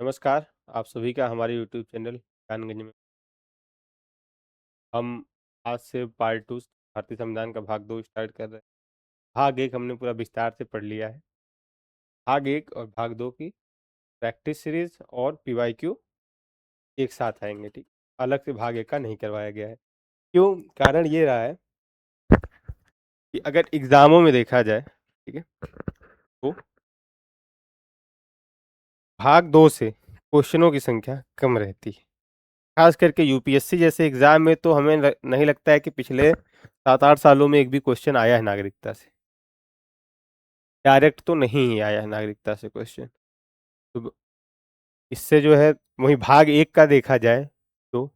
नमस्कार, आप सभी का हमारे यूट्यूब चैनल ज्ञानगंज में हम आज से पार्ट 2 भारतीय संविधान का भाग 2 स्टार्ट कर रहे हैं। भाग 1 हमने पूरा विस्तार से पढ़ लिया है। भाग 1 और भाग 2 की प्रैक्टिस सीरीज और पीवाईक्यू एक साथ आएंगे, ठीक। अलग से भाग 1 का नहीं करवाया गया है। क्यों? कारण ये रहा है कि अगर एग्जामों में देखा जाए, ठीक है, तो भाग 2 से क्वेश्चनों की संख्या कम रहती है। खास करके यूपीएससी जैसे एग्जाम में तो हमें नहीं लगता है कि पिछले 7-8 सालों में एक भी क्वेश्चन आया है नागरिकता से। डायरेक्ट तो नहीं ही आया है नागरिकता से क्वेश्चन। तो इससे जो है वही भाग 1 का देखा जाए तो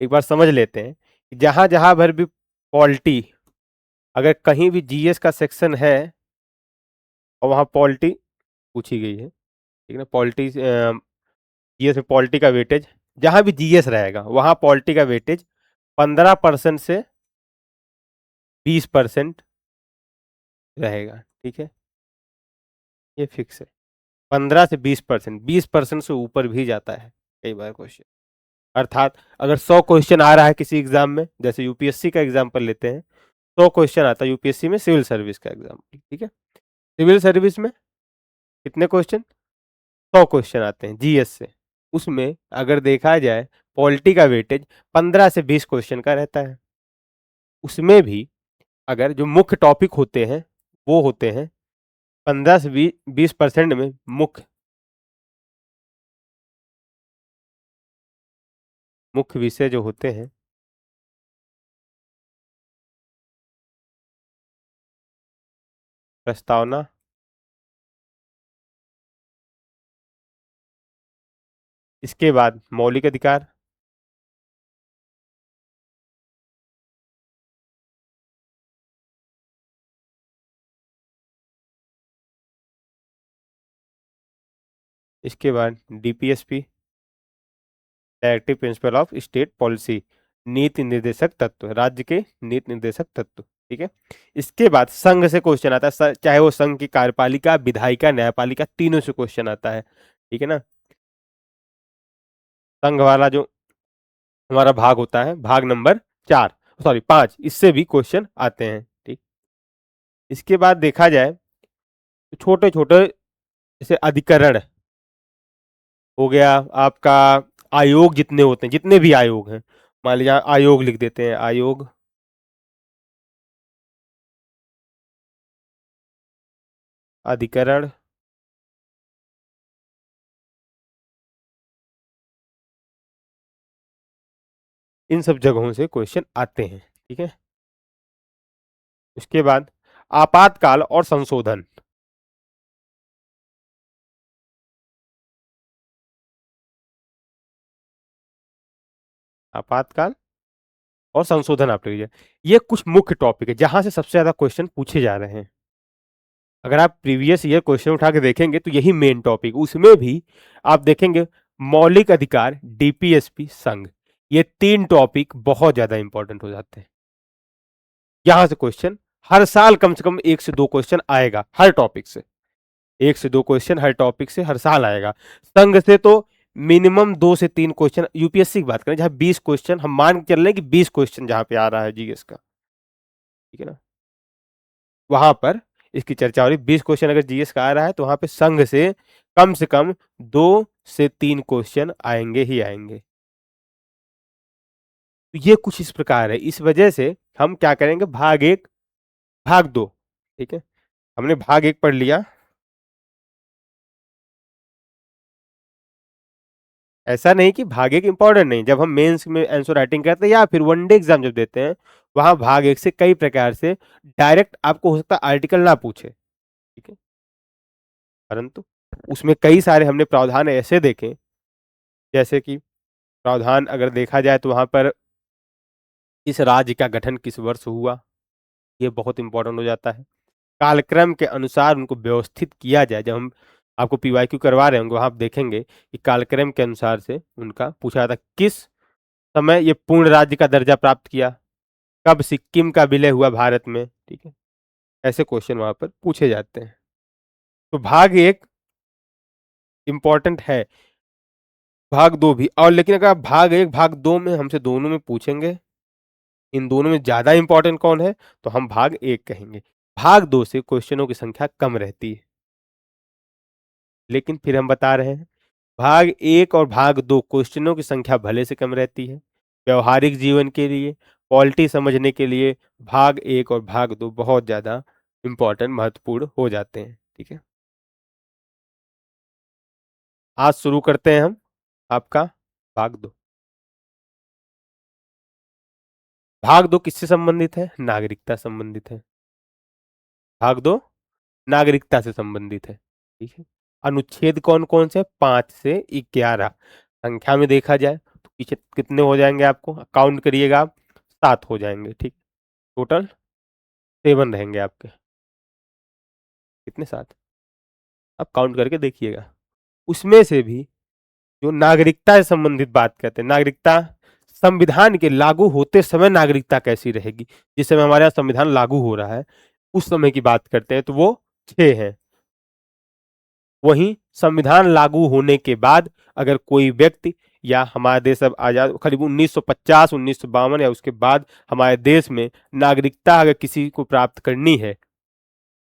एक बार समझ लेते हैं कि जहां जहां भर भी पॉलिटी, अगर कहीं भी जीएस का सेक्शन है और वहां पॉलिटी पूछी गई है, ठीक है ना, पॉलिटी जीएस में पॉलिटी का वेटेज, जहां भी जीएस रहेगा वहां पॉलिटी का वेटेज 15% से 20% रहेगा, ठीक है। ये फिक्स है। 15 से 20%, 20% से ऊपर भी जाता है कई बार क्वेश्चन। अर्थात अगर 100 क्वेश्चन आ रहा है किसी एग्जाम में, जैसे यूपीएससी का एग्जाम्पल लेते हैं, 100 क्वेश्चन आता है यूपीएससी में, सिविल सर्विस का एग्जाम्पल, ठीक है। सिविल सर्विस में कितने क्वेश्चन? 100 क्वेश्चन आते हैं जीएस से। उसमें अगर देखा जाए पॉलिटी का वेटेज 15 से 20 क्वेश्चन का रहता है। उसमें भी अगर जो मुख्य टॉपिक होते हैं वो होते हैं 15 से 20% में मुख्य विषय जो होते हैं, प्रस्तावना, इसके बाद मौलिक अधिकार, इसके बाद DPSP, directive principle of state policy, नीति निर्देशक तत्व, राज्य के नीति निर्देशक तत्व, ठीक है। इसके बाद संघ से क्वेश्चन आता है, चाहे वो संघ की कार्यपालिका, विधायिका, न्यायपालिका, तीनों से क्वेश्चन आता है, ठीक है ना। संघ वाला जो हमारा भाग होता है, भाग नंबर 4, सॉरी 5, इससे भी क्वेश्चन आते हैं, ठीक। इसके बाद देखा जाए तो छोटे छोटे जैसे अधिकरण हो गया आपका, आयोग जितने होते हैं, जितने भी आयोग हैं, मान लीजिए आयोग लिख देते हैं, आयोग, अधिकरण, इन सब जगहों से क्वेश्चन आते हैं, ठीक है। उसके बाद आपातकाल और संशोधन, आपातकाल और संशोधन आप लीजिए, ये कुछ मुख्य टॉपिक है जहां से सबसे ज्यादा क्वेश्चन पूछे जा रहे हैं। अगर आप प्रीवियस ईयर क्वेश्चन उठा के देखेंगे तो यही मेन टॉपिक, उसमें भी आप देखेंगे मौलिक अधिकार, डीपीएसपी, संघ, ये 3 टॉपिक बहुत ज्यादा इंपॉर्टेंट हो जाते हैं। यहां से क्वेश्चन हर साल कम से कम 1 से 2 क्वेश्चन आएगा हर टॉपिक से, 1 से 2 क्वेश्चन हर टॉपिक से हर साल आएगा। संघ से तो मिनिमम 2 से 3 क्वेश्चन, यूपीएससी की बात करें जहां 20 क्वेश्चन, हम मान के चल रहे हैं कि 20 क्वेश्चन जहां पे आ रहा है जीएस का, ठीक है ना, वहां पर इसकी चर्चा हो रही। 20 क्वेश्चन अगर जीएस का आ रहा है तो वहां पे संघ से कम 2 से 3 क्वेश्चन आएंगे ही आएंगे। तो ये कुछ इस प्रकार है। इस वजह से हम क्या करेंगे, भाग 1 भाग 2, ठीक है। हमने भाग 1 पढ़ लिया। ऐसा नहीं कि भाग 1 इंपॉर्टेंट नहीं, जब हम मेंस में आंसर राइटिंग करते हैं या फिर वनडे एग्जाम जब देते हैं, वहां भाग 1 से कई प्रकार से डायरेक्ट आपको हो सकता है आर्टिकल ना पूछे, ठीक है, परंतु उसमें कई सारे हमने प्रावधान ऐसे देखे, जैसे कि प्रावधान अगर देखा जाए तो वहां पर इस राज्य का गठन किस वर्ष हुआ, ये बहुत इंपॉर्टेंट हो जाता है। कालक्रम के अनुसार उनको व्यवस्थित किया जाए, जब हम आपको पीवाईक्यू करवा रहे होंगे वहां आप देखेंगे कि कालक्रम के अनुसार से उनका पूछा जाता किस समय ये पूर्ण राज्य का दर्जा प्राप्त किया, कब सिक्किम का विलय हुआ भारत में, ठीक है। ऐसे क्वेश्चन वहां पर पूछे जाते हैं। तो भाग 1 इंपॉर्टेंट है। भाग दो भी, और लेकिन अगर आप भाग एक भाग दो में हमसे दोनों में पूछेंगे इन दोनों में ज्यादा इंपॉर्टेंट कौन है, तो हम भाग एक कहेंगे। भाग दो से क्वेश्चनों की संख्या कम रहती है, लेकिन फिर हम बता रहे हैं भाग एक और भाग दो क्वेश्चनों की संख्या भले से कम रहती है। व्यवहारिक जीवन के लिए, पॉलिटी समझने के लिए भाग एक और भाग दो बहुत ज्यादा इंपॉर्टेंट, महत्वपूर्ण हो जाते हैं। ठीक है, आज शुरू करते हैं हम आपका भाग दो। भाग दो किससे संबंधित है? नागरिकता संबंधित है। भाग दो नागरिकता से संबंधित है। ठीक है, अनुच्छेद कौन कौन से? 5 से 11। संख्या में देखा जाए तो पीछे कितने हो जाएंगे, आपको काउंट करिएगा आप, 7 हो जाएंगे। ठीक, टोटल 7 रहेंगे आपके। कितने? 7। आप काउंट करके देखिएगा। उसमें से भी जो नागरिकता से संबंधित बात करते हैं, नागरिकता संविधान के लागू होते समय नागरिकता कैसी रहेगी, जिस समय हमारे यहाँ संविधान लागू हो रहा है उस समय की बात करते हैं, तो वो 6 है। वहीं संविधान लागू होने के बाद अगर कोई व्यक्ति या हमारा देश अब आजाद करीब 1950 1952 या उसके बाद हमारे देश में नागरिकता अगर किसी को प्राप्त करनी है,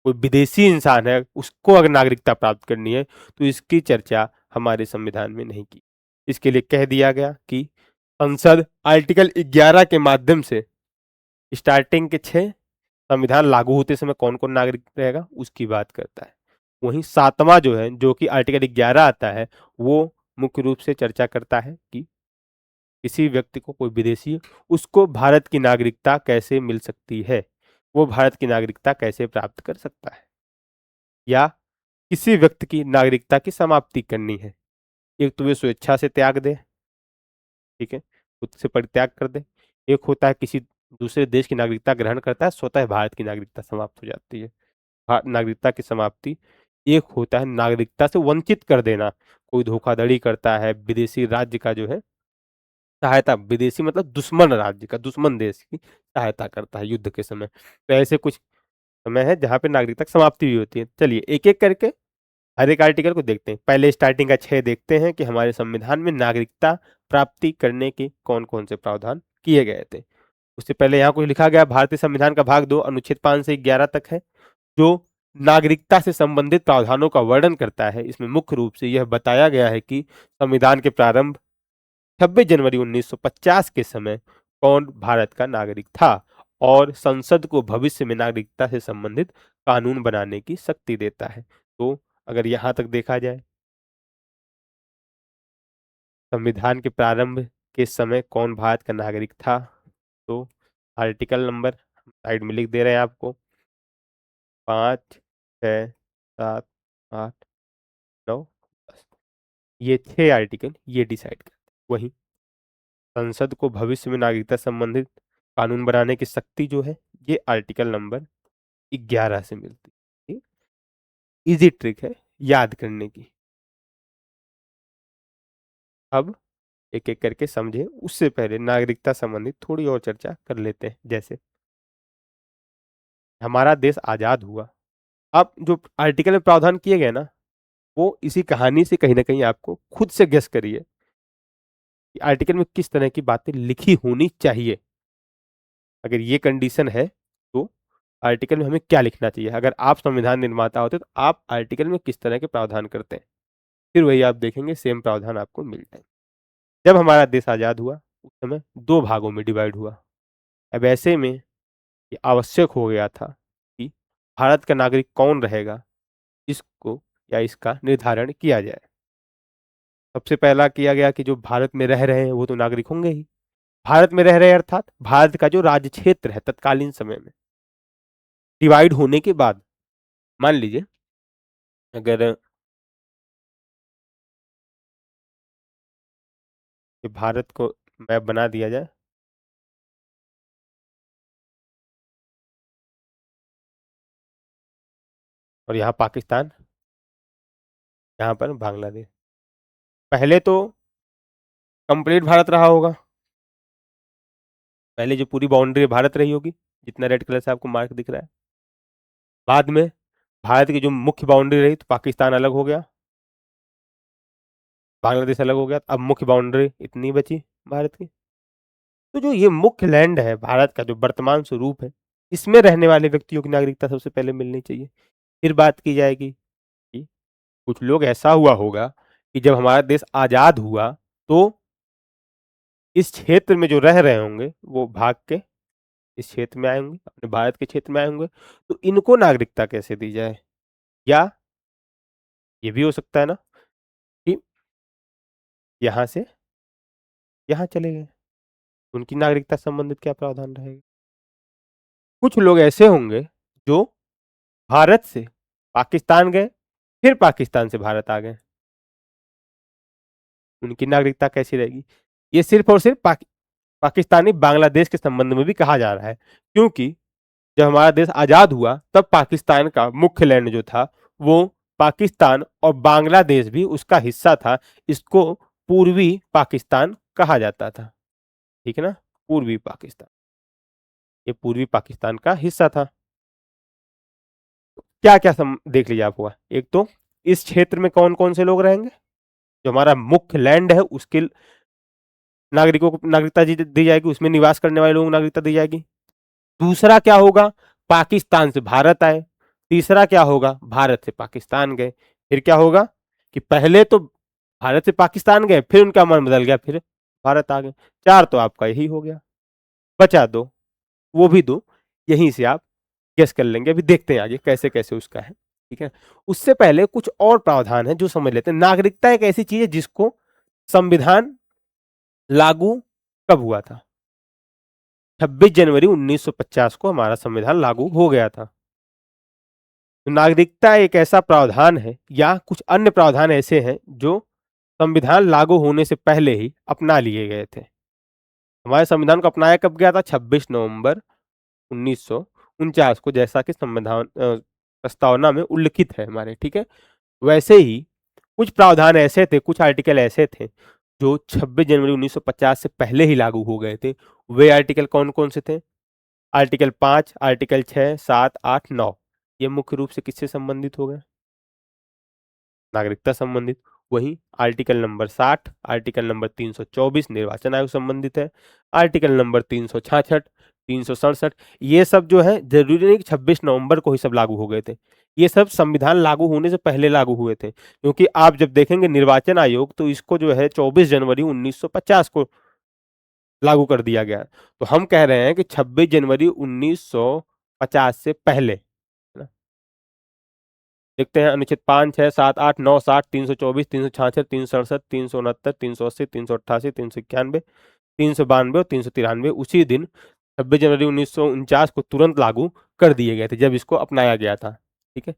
कोई विदेशी इंसान है उसको अगर नागरिकता प्राप्त करनी है, तो इसकी चर्चा हमारे संविधान में नहीं की। इसके लिए कह दिया गया कि संसद आर्टिकल 11 के माध्यम से स्टार्टिंग के 6 संविधान लागू होते समय कौन कौन नागरिक रहेगा उसकी बात करता है। वहीं 7वां जो है, जो कि आर्टिकल 11 आता है, वो मुख्य रूप से चर्चा करता है कि किसी व्यक्ति को, कोई विदेशी, उसको भारत की नागरिकता कैसे मिल सकती है, वो भारत की नागरिकता कैसे प्राप्त कर सकता है, या किसी व्यक्ति की नागरिकता की समाप्ति करनी है। एक तो वे स्वेच्छा से त्याग दे, ठीक है, खुद से परित्याग कर दे। एक होता है किसी दूसरे देश की नागरिकता ग्रहण करता है, स्वतः भारत की नागरिकता समाप्त हो जाती है, नागरिकता की समाप्ति। एक होता है नागरिकता से वंचित कर देना, कोई धोखाधड़ी करता है, विदेशी राज्य का जो है सहायता, विदेशी मतलब दुश्मन राज्य का, दुश्मन देश की सहायता करता है युद्ध के समय, तो ऐसे कुछ समय है जहां पे नागरिकता की समाप्ति भी होती है। चलिए एक एक करके हर एक आर्टिकल को देखते हैं। पहले स्टार्टिंग का 6 देखते हैं कि हमारे संविधान में नागरिकता प्राप्ति करने के कौन कौन से प्रावधान किए गए थे। उससे पहले यहाँ कुछ लिखा गया, भारतीय संविधान का भाग 2 अनुच्छेद 5 से 11 तक है, जो नागरिकता से संबंधित प्रावधानों का वर्णन करता है। इसमें मुख्य रूप से यह बताया गया है कि संविधान के प्रारंभ 26 जनवरी 1950 के समय कौन भारत का नागरिक था, और संसद को भविष्य में नागरिकता से संबंधित कानून बनाने की शक्ति देता है। तो अगर यहां तक देखा जाए, संविधान के प्रारंभ के समय कौन भारत का नागरिक था, तो आर्टिकल नंबर साइड में लिख दे रहे हैं आपको, 5 6 7 8 9 10, ये 6 आर्टिकल ये डिसाइड करते हैं। वही संसद को भविष्य में नागरिकता संबंधित कानून बनाने की शक्ति जो है, ये आर्टिकल नंबर 11 से मिलती है। इजी ट्रिक है याद करने की। अब एक एक करके समझे, उससे पहले नागरिकता संबंधित थोड़ी और चर्चा कर लेते हैं। जैसे हमारा देश आजाद हुआ, अब जो आर्टिकल में प्रावधान किए गए ना, वो इसी कहानी से कहीं ना कहीं आपको खुद से गेस करिए कि आर्टिकल में किस तरह की बातें लिखी होनी चाहिए। अगर ये कंडीशन है तो आर्टिकल में हमें क्या लिखना चाहिए। अगर आप संविधान निर्माता होते तो आप आर्टिकल में किस तरह के प्रावधान करते हैं, फिर वही आप देखेंगे सेम प्रावधान आपको मिल जाए। जब हमारा देश आजाद हुआ उस समय 2 भागों में डिवाइड हुआ। अब ऐसे में ये आवश्यक हो गया था कि भारत का नागरिक कौन रहेगा, इसको या इसका निर्धारण किया जाए। सबसे पहला किया गया कि जो भारत में रह रहे हैं वो तो नागरिक होंगे ही। भारत में रह रहे हैं अर्थात भारत का जो राज्य क्षेत्र है तत्कालीन समय में डिवाइड होने के बाद, मान लीजिए अगर कि भारत को मैप बना दिया जाए, और यहाँ पाकिस्तान, यहाँ पर बांग्लादेश, पहले तो कंप्लीट भारत रहा होगा, पहले जो पूरी बाउंड्री भारत रही होगी, जितना रेड कलर से आपको मार्क दिख रहा है। बाद में भारत की जो मुख्य बाउंड्री रही तो पाकिस्तान अलग हो गया, बांग्लादेश अलग हो गया, अब मुख्य बाउंड्री इतनी बची भारत की। तो जो ये मुख्य लैंड है भारत का, जो वर्तमान स्वरूप है, इसमें रहने वाले व्यक्तियों की नागरिकता सबसे पहले मिलनी चाहिए। फिर बात की जाएगी कि कुछ लोग ऐसा हुआ होगा कि जब हमारा देश आजाद हुआ तो इस क्षेत्र में जो रह रहे होंगे वो भाग के इस क्षेत्र में आए होंगे, अपने भारत के क्षेत्र में आए होंगे, तो इनको नागरिकता कैसे दी जाए? या ये भी हो सकता है ना कि यहाँ से यहाँ चले गए, उनकी नागरिकता संबंधित क्या प्रावधान रहेगा? कुछ लोग ऐसे होंगे जो भारत से पाकिस्तान गए, फिर पाकिस्तान से भारत आ गए, उनकी नागरिकता कैसी रहेगी? ये सिर्फ और सिर्फ पाकिस्तानी बांग्लादेश के संबंध में भी कहा जा रहा है, क्योंकि जब हमारा देश आजाद हुआ तब पाकिस्तान का मुख्य लैंड जो था वो पाकिस्तान, और बांग्लादेश भी उसका हिस्सा था। इसको पूर्वी पाकिस्तान कहा जाता था, ठीक है ना, पूर्वी पाकिस्तान, ये पूर्वी पाकिस्तान का हिस्सा था। क्या क्या देख लीजिए आप हुआ, एक तो इस क्षेत्र में कौन कौन से लोग रहेंगे, जो हमारा मुख्य लैंड है उसके नागरिकों को नागरिकता दी जाएगी, उसमें निवास करने वाले लोगों को नागरिकता दी जाएगी। दूसरा क्या होगा, पाकिस्तान से भारत आए। तीसरा क्या होगा, भारत से पाकिस्तान गए। फिर क्या होगा कि पहले तो भारत से पाकिस्तान गए, फिर उनका मन बदल गया, फिर भारत आ गए। चार तो आपका यही हो गया, बचा दो, वो भी दो, यहीं से आप गेस कर लेंगे। अभी देखते हैं आगे कैसे कैसे उसका है, ठीक है। उससे पहले कुछ और प्रावधान है जो समझ लेते हैं। नागरिकता एक ऐसी चीज है जिसको संविधान लागू कब हुआ था? 26 जनवरी 1950 को हमारा संविधान लागू हो गया था। तो नागरिकता एक ऐसा प्रावधान है या कुछ अन्य प्रावधान ऐसे हैं जो संविधान लागू होने से पहले ही अपना लिए गए थे। हमारे संविधान को अपनाया कब गया था? 26 नवंबर 1949 को, जैसा कि संविधान प्रस्तावना में उल्लिखित है हमारे, ठीक है। वैसे ही कुछ प्रावधान ऐसे थे, कुछ आर्टिकल ऐसे थे जो 26 जनवरी 1950 से पहले ही लागू हो गए थे। वे आर्टिकल कौन कौन से थे? आर्टिकल 5, आर्टिकल 6, 7, 8, 9, ये मुख्य रूप से किससे संबंधित हो गए? नागरिकता संबंधित। वहीं आर्टिकल नंबर 60, आर्टिकल नंबर 324 निर्वाचन आयोग संबंधित है। आर्टिकल नंबर 366, 367, ये सब जो है जरूरी नहीं कि 26 नवंबर को ही सब लागू हो गए थे, ये सब संविधान लागू होने से पहले लागू हुए थे। क्योंकि आप जब देखेंगे निर्वाचन आयोग, तो इसको जो है 24 जनवरी 1950 को लागू कर दिया गया। तो हम कह रहे हैं कि 26 जनवरी 1950 से पहले, है ना। देखते हैं अनुच्छेद 5, 6, 7, 8, 9, 60, 324, 366, 367, 369, 380, 388, 391, 392 और 393 उसी दिन 26 जनवरी 1949 को तुरंत लागू कर दिए गए थे, जब इसको अपनाया गया था, ठीक है।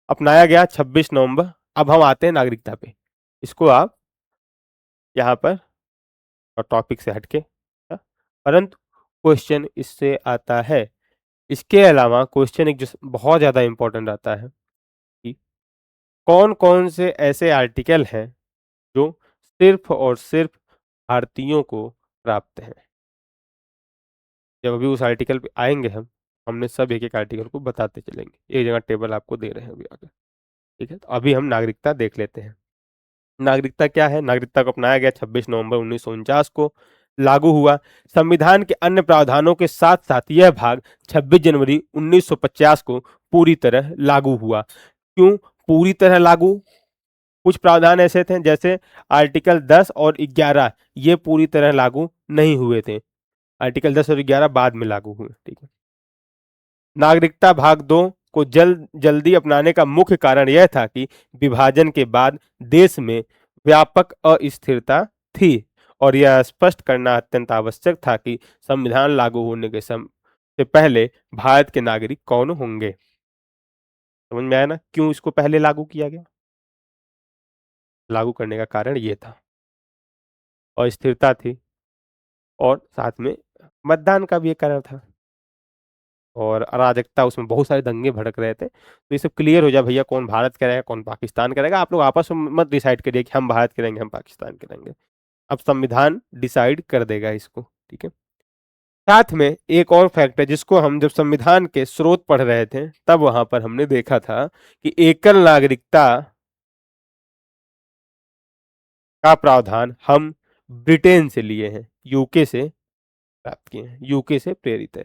अपनाया गया 26 नवंबर। अब हम आते हैं नागरिकता पे। इसको आप यहाँ पर और टॉपिक से हटके, परंतु क्वेश्चन इससे आता है। इसके अलावा क्वेश्चन एक जो बहुत ज्यादा इंपॉर्टेंट आता है कि कौन कौन से ऐसे आर्टिकल हैं जो सिर्फ और सिर्फ भारतीयों को प्राप्त है। जब अभी उस आर्टिकल पे आएंगे हम, हमने सब एक एक आर्टिकल को बताते चलेंगे, एक जगह टेबल आपको दे रहे हैं अभी आगे, ठीक है। तो अभी हम नागरिकता देख लेते हैं। नागरिकता क्या है? नागरिकता को अपनाया गया 26 नवंबर 1949 को, लागू हुआ। संविधान के अन्य प्रावधानों के साथ साथ यह भाग 26 जनवरी 1950 को पूरी तरह लागू हुआ। क्यों पूरी तरह लागू? कुछ प्रावधान ऐसे थे जैसे आर्टिकल 10 और 11, ये पूरी तरह लागू नहीं हुए थे। आर्टिकल 10 और 11 बाद में लागू हुए, ठीक है। नागरिकता भाग 2 को जल्दी अपनाने का मुख्य कारण यह था कि विभाजन के बाद देश में व्यापक अस्थिरता थी, और यह स्पष्ट करना अत्यंत आवश्यक था कि संविधान लागू होने के से पहले भारत के नागरिक कौन होंगे। समझ में आया ना क्यों इसको पहले लागू किया गया? लागू करने का कारण ये था, अस्थिरता थी, और साथ में मतदान का भी एक कारण था, और अराजकता, उसमें बहुत सारे दंगे भड़क रहे थे। तो ये सब क्लियर हो जाए भैया, कौन भारत का रहेगा कौन पाकिस्तान का रहेगा। आप लोग आपस में मत डिसाइड करिए कि हम भारत के रहेंगे हम पाकिस्तान के रहेंगे, अब संविधान डिसाइड कर देगा इसको, ठीक है। साथ में एक और फैक्ट है जिसको हम जब संविधान के स्रोत पढ़ रहे थे तब वहां पर हमने देखा था कि एकल नागरिकता का प्रावधान हम ब्रिटेन से लिए हैं, यूके से प्राप्त किए हैं, यूके से प्रेरित है।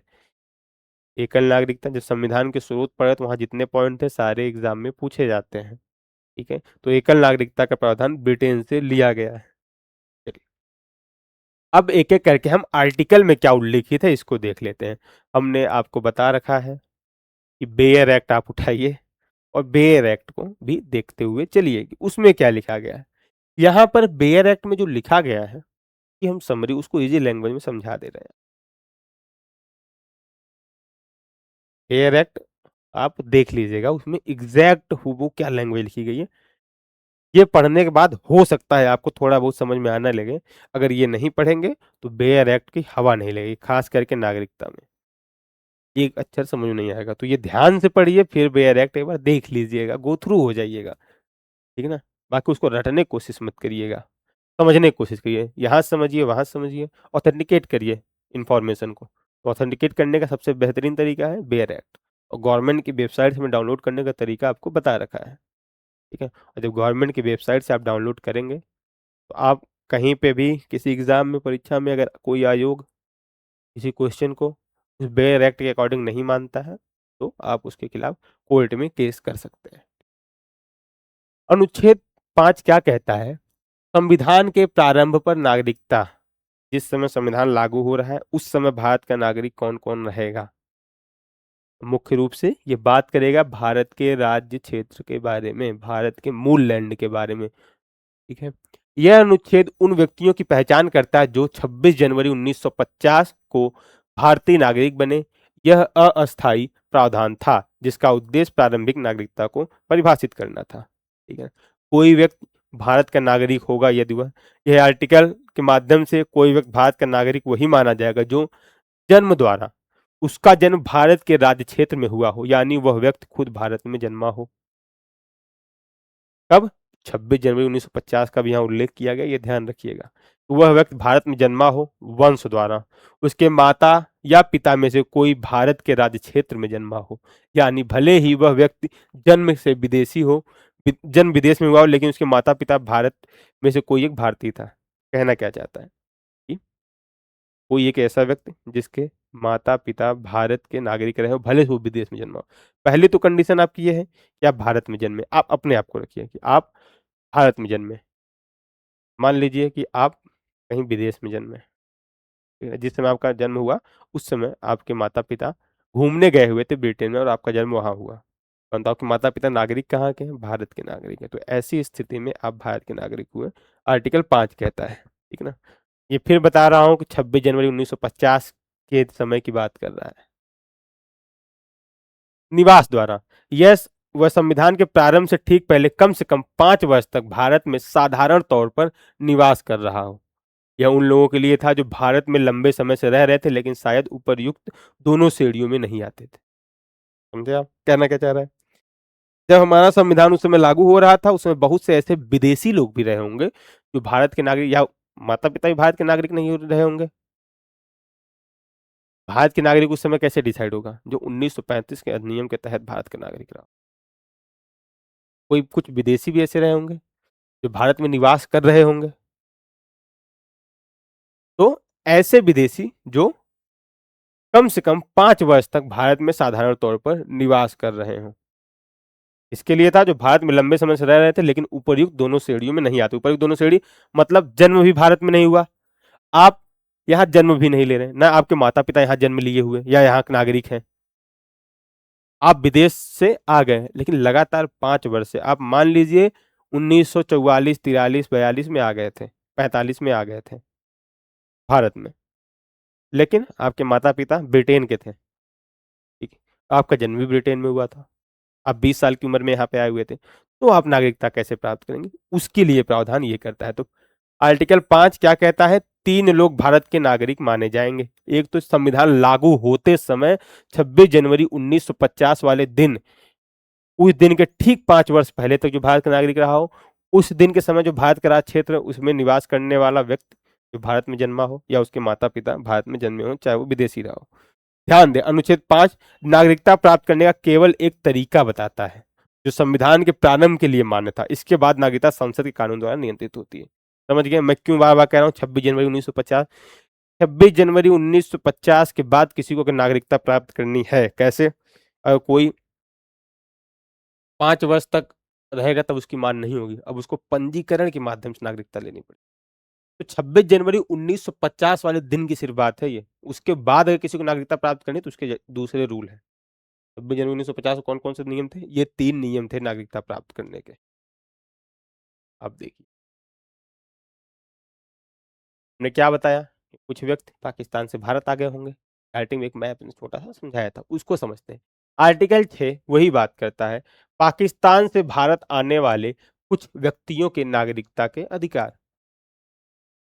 एकल नागरिकता, जब संविधान के स्रोत पढ़े तो वहां जितने पॉइंट थे सारे एग्जाम में पूछे जाते हैं। ठीक है, तो एकल नागरिकता का प्रावधान ब्रिटेन से लिया गया है। चलिए, अब एक एक करके हम आर्टिकल में क्या उल्लिखित है इसको देख लेते हैं। हमने आपको बता रखा है कि बेयर एक्ट आप उठाइए और बेयर एक्ट को भी देखते हुए चलिए कि उसमें क्या लिखा गया है। यहाँ पर बेयर एक्ट में जो लिखा गया है कि हम समरी उसको इजी लैंग्वेज में समझा दे रहे हैं। बेयर एक्ट आप देख लीजिएगा, उसमें एग्जैक्ट वो क्या लैंग्वेज लिखी गई है। ये पढ़ने के बाद हो सकता है आपको थोड़ा बहुत समझ में आने लगे। अगर ये नहीं पढ़ेंगे तो बेयर एक्ट की हवा नहीं लगेगी, खास करके नागरिकता में एक अक्षर समझ में नहीं आएगा। तो ये ध्यान से पढ़िए, फिर बेयर एक्ट एक बार देख लीजिएगा, गो थ्रू हो जाइएगा। ठीक है ना, बाकी उसको रटने की कोशिश मत करिएगा, समझने की कोशिश करिए, यहाँ समझिए वहां समझिए, ऑथेंटिकेट करिए इंफॉर्मेशन को। तो ऑथेंटिकेट करने का सबसे बेहतरीन तरीका है बेयर एक्ट, और गवर्नमेंट की वेबसाइट में डाउनलोड करने का तरीका आपको बता रखा है। ठीक है, और जब गवर्नमेंट की वेबसाइट से आप डाउनलोड करेंगे तो आप कहीं पे भी किसी एग्जाम में, परीक्षा में, अगर कोई आयोग किसी क्वेश्चन को उस बेयर एक्ट के अकॉर्डिंग नहीं मानता है तो आप उसके खिलाफ कोर्ट में केस कर सकते हैं। अनुच्छेद 5 क्या कहता है? संविधान के प्रारंभ पर नागरिकता, जिस समय संविधान लागू हो रहा है उस समय भारत का नागरिक कौन कौन रहेगा? मुख्य रूप से ये बात करेगा भारत के राज्य क्षेत्र के बारे में, भारत के मूल लैंड के बारे में। ठीक है, यह अनुच्छेद उन व्यक्तियों की पहचान करता है जो 26 जनवरी 1950 को भारतीय नागरिक बने। यह अस्थायी प्रावधान था जिसका उद्देश्य प्रारंभिक नागरिकता को परिभाषित करना था। ठीक है, कोई व्यक्ति भारत का नागरिक होगा यदि वह, यह आर्टिकल के माध्यम से कोई व्यक्ति भारत का नागरिक वही माना जाएगा जो जन्म द्वारा, उसका जन्म भारत के राज्य क्षेत्र में हुआ हो, यानी वह व्यक्ति खुद भारत में जन्मा हो। कब? 26 जनवरी 1950 का भी यहाँ उल्लेख किया गया, ये ध्यान रखिएगा। वह व्यक्ति भारत में जन्मा हो वंश द्वारा, उसके माता या पिता में से कोई भारत के राज्य क्षेत्र में जन्मा हो, यानी भले ही वह व्यक्ति जन्म से विदेशी हो, जन्म विदेश में हुआ हो, लेकिन उसके माता पिता भारत में से कोई एक भारतीय था। कहना क्या चाहता है कि कोई एक ऐसा व्यक्ति जिसके माता पिता भारत के नागरिक रहे हो, भले ही वो विदेश में जन्मा हो। पहली तो कंडीशन आपकी ये है कि आप भारत में जन्मे, आप अपने आप को रखिए कि आप भारत में जन्मे। मान लीजिए कि आप कहीं विदेश में जन्मे, ठीक है, जिस समय आपका जन्म हुआ उस समय आपके माता पिता घूमने गए हुए थे ब्रिटेन में और आपका जन्म वहां हुआ, परंतु आपके माता पिता नागरिक कहाँ के हैं? भारत के नागरिक हैं। तो ऐसी स्थिति में आप भारत के नागरिक हुए, आर्टिकल 5 कहता है। ठीक है ना, ये फिर बता रहा हूँ कि 26 जनवरी 1950 के समय की बात कर रहा है। निवास द्वारा, यह वह संविधान के प्रारंभ से ठीक पहले कम से कम 5 वर्ष तक भारत में साधारण तौर पर निवास कर रहा हो। यह उन लोगों के लिए था जो भारत में लंबे समय से रह रहे थे लेकिन शायद उपर्युक्त दोनों श्रेणियों में नहीं आते थे। समझे आप कहना क्या चाह रहा है? जब हमारा संविधान उस समय लागू हो रहा था उस समय बहुत से ऐसे विदेशी लोग भी रहे होंगे जो भारत के नागरिक, या माता पिता भी भारत के नागरिक नहीं रहे होंगे। भारत के नागरिक उस समय कैसे डिसाइड होगा? जो 1935 के अधिनियम के तहत भारत के नागरिक रहा। कोई कुछ विदेशी भी ऐसे रहे होंगे जो भारत में निवास कर रहे होंगे। तो ऐसे विदेशी जो कम से कम 5 वर्ष तक भारत में साधारण तौर पर निवास कर रहे हों, इसके लिए था जो भारत में लंबे समय से रह रहे थे लेकिन उपर्युक्त दोनों श्रेणियों में नहीं आते। उपर्युक्त दोनों श्रेणी मतलब जन्म भी भारत में नहीं हुआ, आप यहाँ जन्म भी नहीं ले रहे, ना आपके माता पिता यहाँ जन्म लिए हुए या यहाँ के नागरिक हैं, आप विदेश से आ गए लेकिन लगातार 5 वर्ष से, आप मान लीजिए 1944, 43, 42 में आ गए थे, 45 में आ गए थे भारत में, लेकिन आपके माता पिता ब्रिटेन के थे। ठीक है, आपका जन्म भी ब्रिटेन में हुआ था, आप 20 साल की उम्र में यहाँ पे आए हुए थे, तो आप नागरिकता कैसे प्राप्त करेंगे? उसके लिए प्रावधान ये करता है। तो आर्टिकल 5 क्या कहता है? 3 लोग भारत के नागरिक माने जाएंगे। एक तो संविधान लागू होते समय 26 जनवरी 1950 वाले दिन, उस दिन के ठीक 5 वर्ष पहले तक जो भारत का नागरिक रहा हो, उस दिन के समय जो भारत का राज्य क्षेत्र उसमें निवास करने वाला व्यक्ति जो भारत में जन्मा हो या उसके माता पिता भारत में जन्मे हो, चाहे वो विदेशी रहा हो। ध्यान दें, अनुच्छेद 5 नागरिकता प्राप्त करने का केवल एक तरीका बताता है जो संविधान के प्रारंभ के लिए मान्य था। इसके बाद नागरिकता संसद के कानून द्वारा नियंत्रित होती है। समझ गए मैं क्यों बार बार कह रहा हूँ 26 जनवरी 1950? 26 जनवरी 1950 के बाद किसी को अगर नागरिकता प्राप्त करनी है, कैसे? अगर कोई 5 वर्ष तक रहेगा तब उसकी मान नहीं होगी, अब उसको पंजीकरण के माध्यम से नागरिकता लेनी पड़ेगी। तो 26 जनवरी 1950 वाले दिन की सिर्फ बात है ये। उसके बाद अगर किसी को नागरिकता प्राप्त करनी है तो उसके दूसरे रूल है। 26 जनवरी 1950 को कौन कौन से नियम थे? ये 3 नियम थे नागरिकता प्राप्त करने के। अब देखिए हमने क्या बताया, कुछ व्यक्ति पाकिस्तान से भारत आ गए होंगे। स्टार्टिंग में एक मैप छोटा सा समझाया था, उसको समझते हैं। आर्टिकल 6 वही बात करता है, पाकिस्तान से भारत आने वाले कुछ व्यक्तियों के नागरिकता के अधिकार।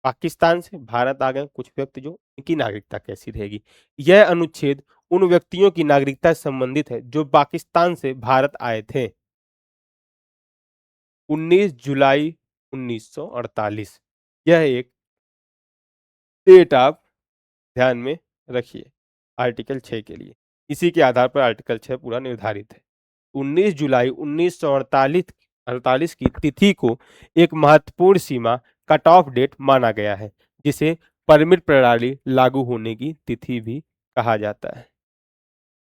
पाकिस्तान से भारत आ गए कुछ व्यक्ति, जो इनकी नागरिकता कैसी रहेगी? यह अनुच्छेद उन व्यक्तियों की नागरिकता से संबंधित है जो पाकिस्तान से भारत आए थे 19 जुलाई 1948। यह एक डेट आप ध्यान में रखिए आर्टिकल 6 के लिए। इसी के आधार पर आर्टिकल 6 पूरा निर्धारित है। 19 जुलाई 1948 की तिथि को एक महत्वपूर्ण सीमा कट ऑफ डेट माना गया है, जिसे परमिट प्रणाली लागू होने की तिथि भी कहा जाता है।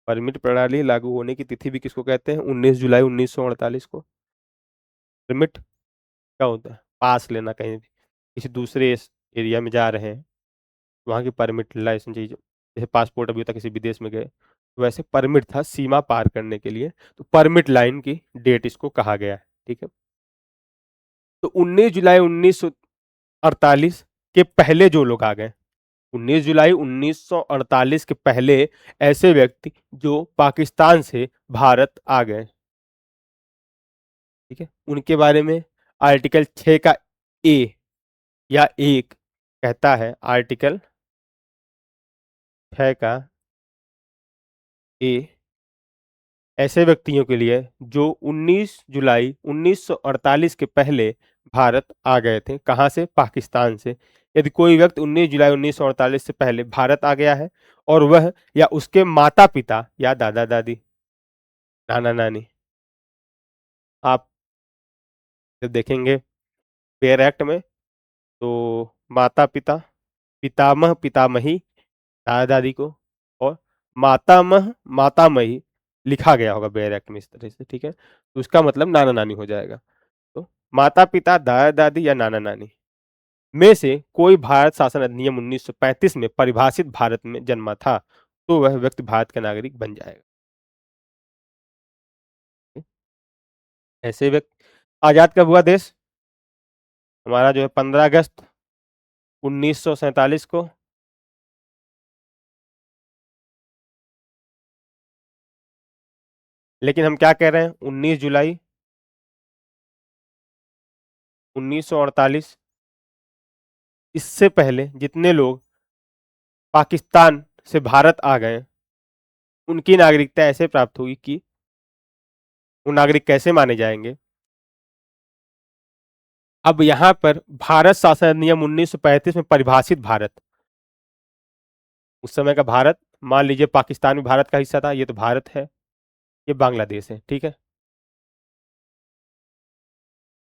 परमिट प्रणाली लागू होने की तिथि भी किसको कहते हैं? 19 जुलाई 1948 को। परमिट क्या होता है? पास लेना, कहीं भी किसी दूसरे एरिया में जा रहे हैं, वहाँ की परमिट लाइसेंस चाहिए। जैसे पासपोर्ट अभी होता किसी विदेश में गए, तो वैसे परमिट था सीमा पार करने के लिए, तो परमिट लाइन की डेट इसको कहा गया है। ठीक है, तो 19 जुलाई 1948 के पहले जो लोग आ गए, 19 जुलाई 1948 के पहले ऐसे व्यक्ति जो पाकिस्तान से भारत आ गए, ठीक है, उनके बारे में आर्टिकल 6 का ए या एक कहता है, आर्टिकल 6 का ए ऐसे व्यक्तियों के लिए जो 19 जुलाई 1948 के पहले भारत आ गए थे। कहाँ से? पाकिस्तान से। यदि कोई व्यक्ति 19 जुलाई 1948 से पहले भारत आ गया है और वह या उसके माता पिता या दादा दादी, नाना नानी, आप जब देखेंगे पेयर एक्ट में, तो माता पिता, पितामह पितामही, दादा दादी को, और मातामह मातामही लिखा गया होगा बेयर एक्ट में इस तरह से। ठीक है, तो उसका मतलब नाना नानी हो जाएगा। तो माता पिता, दादा दादी या नाना नानी में से कोई भारत शासन अधिनियम 1935 में परिभाषित भारत में जन्मा था, तो वह व्यक्ति भारत का नागरिक बन जाएगा। ऐसे व्यक्ति आजाद कब हुआ देश हमारा? जो है 15 अगस्त 1947 को। लेकिन हम क्या कह रहे हैं? 19 जुलाई 1948। इससे पहले जितने लोग पाकिस्तान से भारत आ गए, उनकी नागरिकता ऐसे प्राप्त होगी कि वो नागरिक कैसे माने जाएंगे? अब यहां पर भारत शासन अधिनियम 1935 में परिभाषित भारत, उस समय का भारत, मान लीजिए पाकिस्तान भी भारत का हिस्सा था, ये तो भारत है, ये बांग्लादेश है। ठीक है,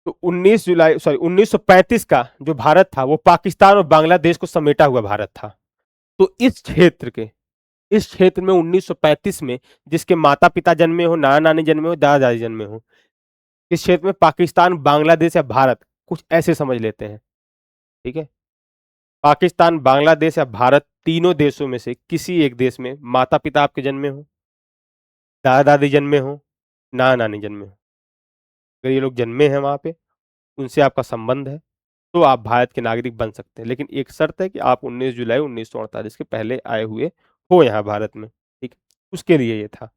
तो 19 जुलाई सॉरी 1935 का जो भारत था वो पाकिस्तान और बांग्लादेश को समेटा हुआ भारत था। तो इस क्षेत्र में 1935 में जिसके माता पिता जन्मे हो, नाना नानी जन्मे हो, दादा दादी जन्मे हो, इस क्षेत्र में पाकिस्तान, बांग्लादेश या भारत, कुछ ऐसे समझ लेते हैं। ठीक है, पाकिस्तान, बांग्लादेश या भारत, तीनों देशों में से किसी एक देश में माता पिता आपके जन्मे हो, दादा दादी जन्मे हो, नाना नानी जन्मे हो, अगर ये लोग जन्मे हैं वहां पे, उनसे आपका संबंध है, तो आप भारत के नागरिक बन सकते हैं। लेकिन एक शर्त है कि आप 19 जुलाई 1948 के पहले आए हुए हो यहाँ भारत में। ठीक, उसके लिए ये था।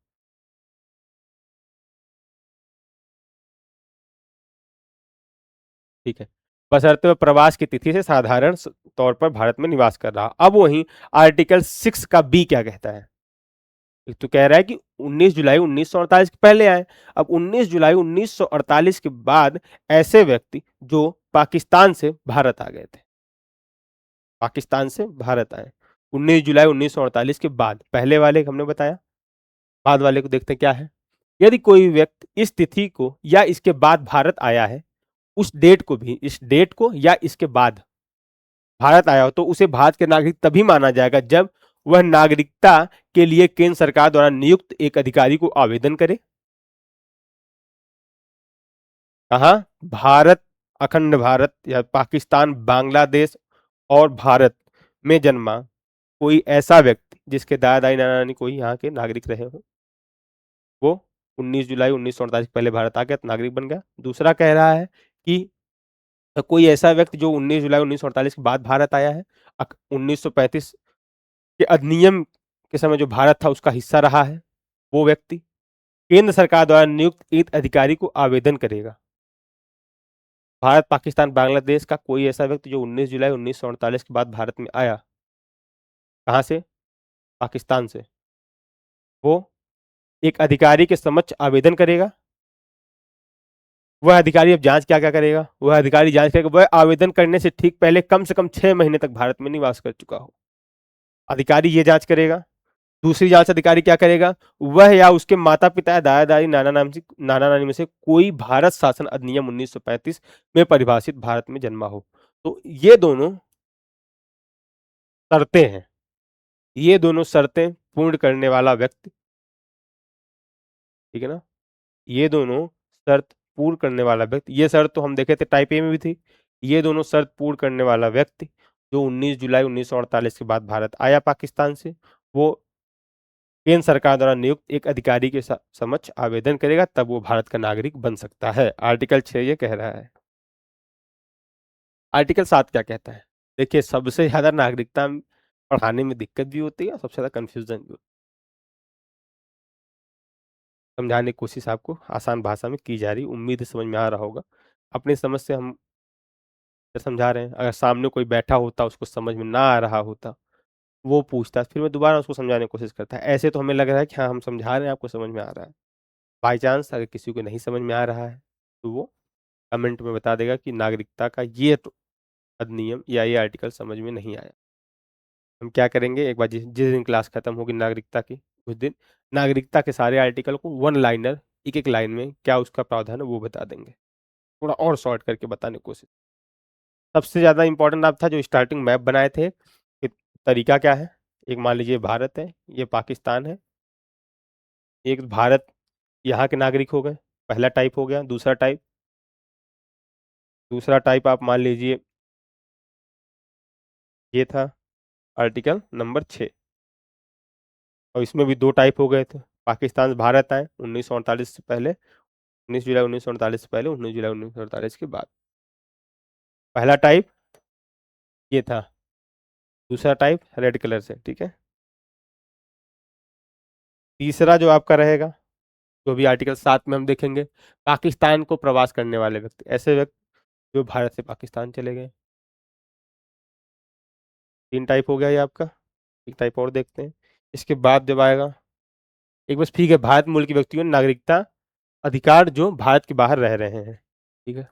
ठीक है, बशर्ते वह प्रवास की तिथि से साधारण तौर पर भारत में निवास कर रहा। अब वहीं आर्टिकल 6 का बी क्या कहता है? एक तो कह रहा है कि 19 जुलाई 1948 के पहले आए। अब 19 जुलाई 1948 के बाद ऐसे व्यक्ति जो पाकिस्तान से भारत आ गए थे, पाकिस्तान से भारत आए 19 जुलाई 1948 के बाद, पहले वाले हमने बताया, बाद वाले को देखते हैं क्या है। यदि कोई व्यक्ति इस तिथि को या इसके बाद भारत आया है उस डेट को भी, इस डेट को या इसके बाद भारत आया हो तो उसे भारत के नागरिक तभी माना जाएगा जब वह नागरिकता के लिए केंद्र सरकार द्वारा नियुक्त एक अधिकारी को आवेदन करे। कहा? भारत, अखंड भारत या पाकिस्तान, बांग्लादेश और भारत में जन्मा कोई ऐसा व्यक्ति जिसके दादा दादी नाना नानी कोई यहाँ के नागरिक रहे हो, वो 19 जुलाई 1948 पहले भारत आ गया तो नागरिक बन गया। दूसरा कह रहा है कि कोई ऐसा व्यक्ति जो 19 जुलाई 1948 के बाद भारत आया है, 1935 के अधिनियम के समय जो भारत था उसका हिस्सा रहा है, वो व्यक्ति केंद्र सरकार द्वारा नियुक्त एक अधिकारी को आवेदन करेगा। भारत, पाकिस्तान, बांग्लादेश का कोई ऐसा व्यक्ति जो 19 जुलाई 1948 के बाद भारत में आया, कहां से? पाकिस्तान से, वो एक अधिकारी के समक्ष आवेदन करेगा। वह अधिकारी अब जांच क्या क्या करेगा? वह अधिकारी जांच करेगा वह आवेदन करने से ठीक पहले कम से कम 6 महीने तक भारत में निवास कर चुका हो। अधिकारी ये जांच करेगा। दूसरी जांच अधिकारी क्या करेगा? वह या उसके माता पिता या दादा दादी नाना नानी में से कोई भारत शासन अधिनियम 1935 में परिभाषित भारत में जन्मा हो। तो ये दोनों शर्तें हैं, ये दोनों शर्तें पूर्ण करने वाला व्यक्ति, ठीक है ना, ये दोनों शर्त पूर्ण करने वाला व्यक्ति, ये शर्त तो हम देखे थे टाइप ए में भी थी, ये दोनों शर्त पूर्ण करने वाला व्यक्ति जो 19 जुलाई 1948 के बाद भारत आया पाकिस्तान से, वो केंद्र सरकार द्वारा नियुक्त एक अधिकारी के समक्ष आवेदन करेगा, तब वो भारत का नागरिक बन सकता है। आर्टिकल 6 ये कह रहा है। आर्टिकल 7 क्या कहता है? देखिए, सबसे ज्यादा नागरिकता पढ़ाने में दिक्कत भी होती है और सबसे ज्यादा कंफ्यूजन भी होती है। समझाने की कोशिश आपको आसान भाषा में की जा रही, उम्मीद है समझ में आ रहा होगा। अपनी समझ से हम समझा रहे हैं, अगर सामने कोई बैठा होता उसको समझ में ना आ रहा होता, वो पूछता, फिर मैं दोबारा उसको समझाने की कोशिश करता है। ऐसे तो हमें लग रहा है कि हाँ हम समझा रहे हैं, आपको समझ में आ रहा है। बाई चांस अगर किसी को नहीं समझ में आ रहा है तो वो कमेंट में बता देगा कि नागरिकता का ये तो अधिनियम या ये आर्टिकल समझ में नहीं आया। हम क्या करेंगे, एक बार जिस जिस दिन क्लास खत्म होगी नागरिकता की, उस दिन नागरिकता के सारे आर्टिकल को वन लाइनर, एक एक लाइन में क्या उसका प्रावधान है वो बता देंगे, थोड़ा और शॉर्ट करके बताने की कोशिश। सबसे ज्यादा इंपॉर्टेंट आप था जो स्टार्टिंग मैप बनाए थे कि तरीका क्या है। एक मान लीजिए भारत है, ये पाकिस्तान है, एक भारत यहाँ के नागरिक हो गए, पहला टाइप हो गया। दूसरा टाइप आप मान लीजिए ये था आर्टिकल नंबर 6, और इसमें भी दो टाइप हो गए थे। पाकिस्तान से भारत आए 1948 से पहले, 19 जुलाई 1948 से पहले, 19 जुलाई 1948 के बाद। पहला टाइप ये था, दूसरा टाइप रेड कलर से, ठीक है। तीसरा जो आपका रहेगा, जो भी आर्टिकल 7 में हम देखेंगे, पाकिस्तान को प्रवास करने वाले व्यक्ति, ऐसे व्यक्ति जो भारत से पाकिस्तान चले गए। 3 टाइप हो गया ये आपका। एक टाइप और देखते हैं। इसके बाद जब आएगा, एक बस ठीक है, भारत मूल के व्यक्तियों ने नागरिकता अधिकार जो भारत के बाहर रह रहे हैं, ठीक है।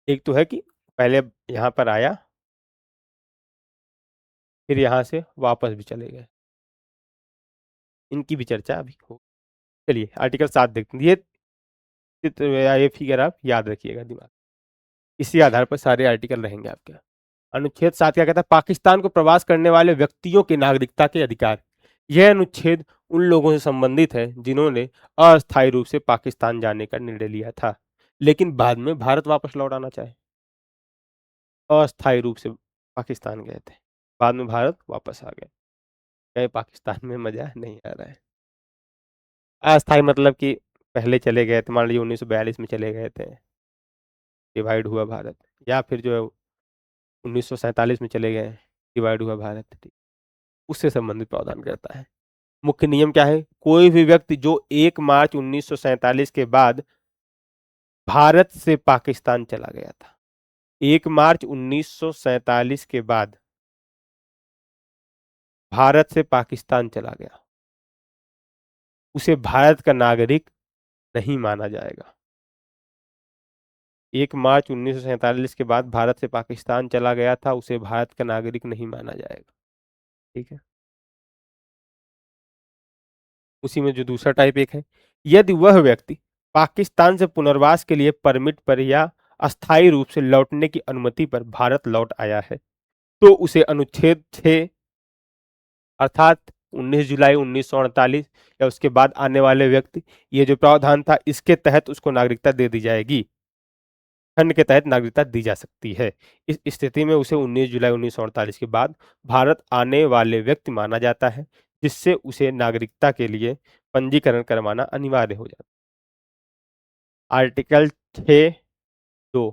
एक तो है कि पहले यहाँ पर आया, फिर यहाँ से वापस भी चले गए, इनकी भी चर्चा अभी हो। चलिए आर्टिकल 7 देखते हैं। ये चित्र या ये फिगर आप याद रखिएगा दिमाग, इसी आधार पर सारे आर्टिकल रहेंगे आपके। अनुच्छेद 7 क्या कहता है? पाकिस्तान को प्रवास करने वाले व्यक्तियों के नागरिकता के अधिकार। यह अनुच्छेद उन लोगों से संबंधित है जिन्होंने अस्थायी रूप से पाकिस्तान जाने का निर्णय लिया था लेकिन बाद में भारत वापस लौट आना चाहे। अस्थायी रूप से पाकिस्तान गए थे, बाद में भारत वापस आ गए, कहे पाकिस्तान में मजा नहीं आ रहा है। अस्थायी मतलब कि पहले चले गए थे, मान लीजिए 1942 में चले गए थे, डिवाइड हुआ भारत, या फिर जो है 1947 में चले गए, डिवाइड हुआ भारत, उससे संबंधित प्रावधान करता है। मुख्य नियम क्या है? कोई भी व्यक्ति जो 1 मार्च 1947 के बाद भारत से पाकिस्तान चला गया था, 1 मार्च 1947 के बाद भारत से पाकिस्तान चला गया, उसे भारत का नागरिक नहीं माना जाएगा। 1 मार्च 1947 के बाद भारत से पाकिस्तान चला गया था, उसे भारत का नागरिक नहीं माना जाएगा, ठीक है। उसी में जो दूसरा टाइप एक है, यदि वह व्यक्ति पाकिस्तान से पुनर्वास के लिए परमिट पर या अस्थायी रूप से लौटने की अनुमति पर भारत लौट आया है तो उसे अनुच्छेद 6 अर्थात 19 जुलाई 1948 या उसके बाद आने वाले व्यक्ति, ये जो प्रावधान था इसके तहत उसको नागरिकता दे दी जाएगी, खंड के तहत नागरिकता दी जा सकती है। इस स्थिति में उसे 19 जुलाई 1948 के बाद भारत आने वाले व्यक्ति माना जाता है, जिससे उसे नागरिकता के लिए पंजीकरण करवाना अनिवार्य हो जाता है। आर्टिकल 6(2)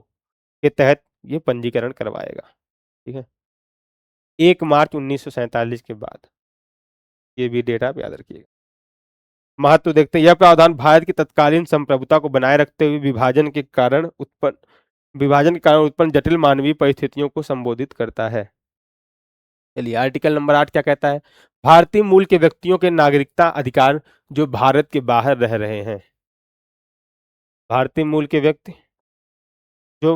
के तहत ये पंजीकरण करवाएगा। ठीक है, 1 मार्च 1947 के बाद, ये भी डेट आप याद रखिएगा। महत्व देखते हैं, यह प्रावधान भारत की तत्कालीन संप्रभुता को बनाए रखते हुए विभाजन के कारण उत्पन्न जटिल मानवीय परिस्थितियों को संबोधित करता है। चलिए, आर्टिकल नंबर 8 क्या कहता है? भारतीय मूल के व्यक्तियों के नागरिकता अधिकार जो भारत के बाहर रह रहे हैं। भारतीय मूल के व्यक्ति जो